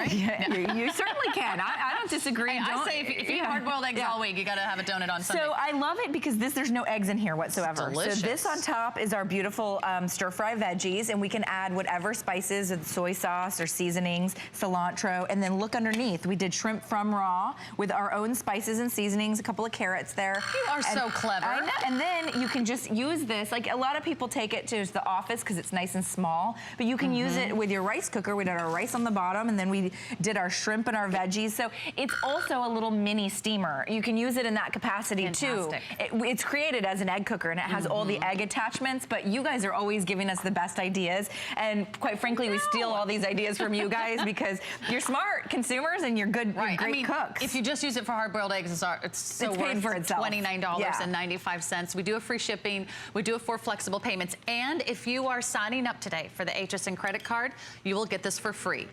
certainly can. I don't disagree. Hey, I say if you eat hard-boiled eggs all week, you got to have a donut on Sunday. So I love it because there's no eggs in here whatsoever. It's delicious. So this on top is our beautiful stir-fry veggies, and we can add whatever spices, soy sauce or seasonings, cilantro, and then look underneath. We did shrimp from raw with our own spices and seasonings, a couple of carrots there. You are so clever. I know. And then you can just use this. Like a lot of people take it to the office because it's nice and small, but you can use it with your rice cooker. We did our rice on the bottom, and then we did our shrimp and our veggies. So it's also a little mini steamer. You can use it in that capacity too. It's created as an egg cooker, and it has all the egg attachments, but you guys are always giving us the best ideas. And quite frankly, we steal all these ideas from you guys because you're smart consumers and you're good, you're great cooks. If you just use it for hard-boiled eggs, it's paid for itself. $29.95. We do a free shipping. We do it for flexible payments. And if you are signing up today for the HSN credit card, you will get this for free.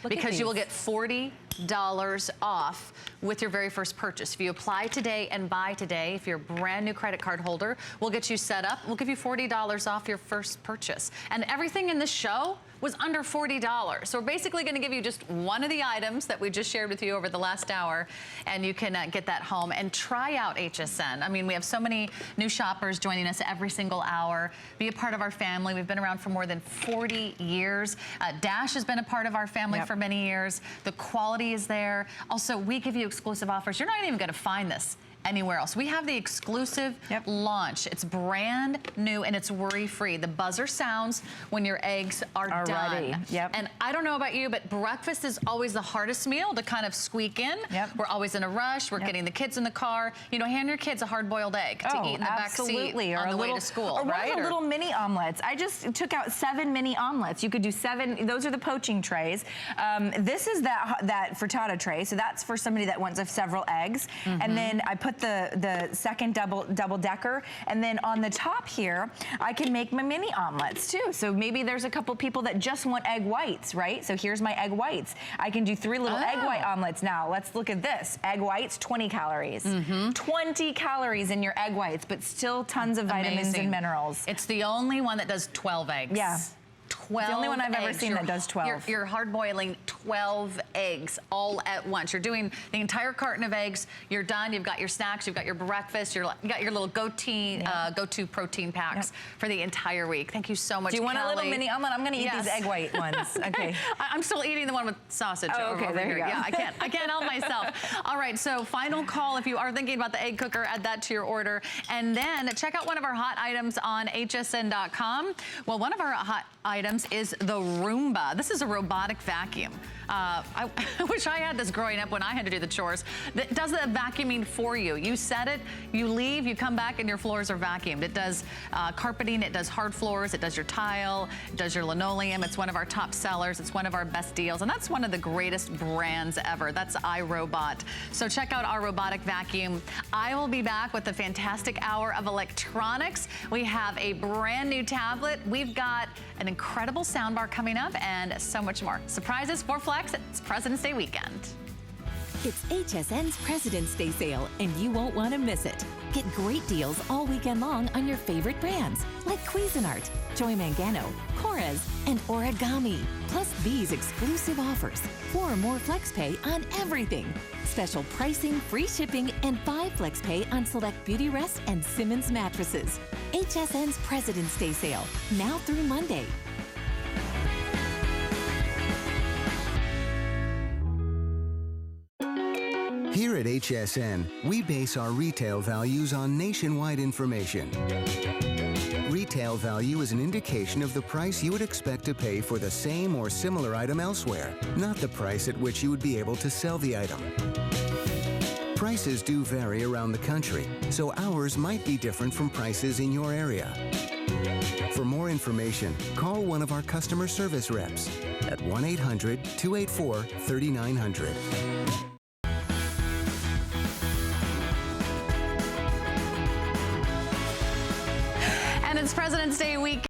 Because you will get $40 off with your very first purchase. If you apply today and buy today, if you're a brand new credit card holder, we'll get you set up. We'll give you $40 off your first purchase. And everything in this show was under $40. So we're basically gonna give you just one of the items that we just shared with you over the last hour, and you can get that home and try out HSN. I mean, we have so many new shoppers joining us every single hour. Be a part of our family. We've been around for more than 40 years. Dash has been a part of our family for many years. The quality is there. Also, we give you exclusive offers. You're not even gonna find this anywhere else. We have the exclusive launch. It's brand new and it's worry-free. The buzzer sounds when your eggs are done. Ready. And I don't know about you, but breakfast is always the hardest meal to kind of squeak in. We're always in a rush. We're getting the kids in the car. You know, hand your kids a hard-boiled egg to eat in the back seat on the way to school. Or one of the little mini omelets. I just took out 7 mini omelets. You could do 7. Those are the poaching trays. This is that frittata tray. So that's for somebody that wants several eggs. And then I put the second double decker, and then on the top here I can make my mini omelets too. So maybe there's a couple people that just want egg whites, right? So here's my egg whites. I can do 3 little egg white omelets now. Let's look at this. Egg whites, 20 calories. 20 calories in your egg whites, but still tons of vitamins and minerals. It's the only one that does 12 eggs. 12 It's the only one I've ever eggs. seen that does 12. You're hard boiling 12 eggs all at once. You're doing the entire carton of eggs. You're done. You've got your snacks. You've got your breakfast. You got your little go-to protein packs for the entire week. Thank you so much, Do you want Kelly. a little mini omelet? I'm going to eat these egg white ones. Okay. I'm still eating the one with sausage. Okay, there you go. Yeah, I can't help myself. All right, so final call. If you are thinking about the egg cooker, add that to your order. And then check out one of our hot items on hsn.com. Well, one of our hot items is the Roomba. This is a robotic vacuum. I wish I had this growing up when I had to do the chores. That does the vacuuming for you. You set it, you leave, you come back, and your floors are vacuumed. It does carpeting, it does hard floors, it does your tile, it does your linoleum. It's one of our top sellers. It's one of our best deals, and that's one of the greatest brands ever. That's iRobot. So check out our robotic vacuum. I will be back with a fantastic hour of electronics. We have a brand new tablet. We've got an incredible soundbar coming up and so much more. Surprises for Flex. It's President's Day weekend. It's HSN's President's Day sale, and you won't want to miss it. Get great deals all weekend long on your favorite brands like Cuisinart, Joy Mangano, Corez, and Origami. Plus these exclusive offers. 4 or more FlexPay on everything. Special pricing, free shipping, and 5 FlexPay on select Beautyrest and Simmons mattresses. HSN's President's Day sale, now through Monday. Here at HSN, we base our retail values on nationwide information. Retail value is an indication of the price you would expect to pay for the same or similar item elsewhere, not the price at which you would be able to sell the item. Prices do vary around the country, so ours might be different from prices in your area. For more information, call one of our customer service reps at 1-800-284-3900. And it's President's Day week.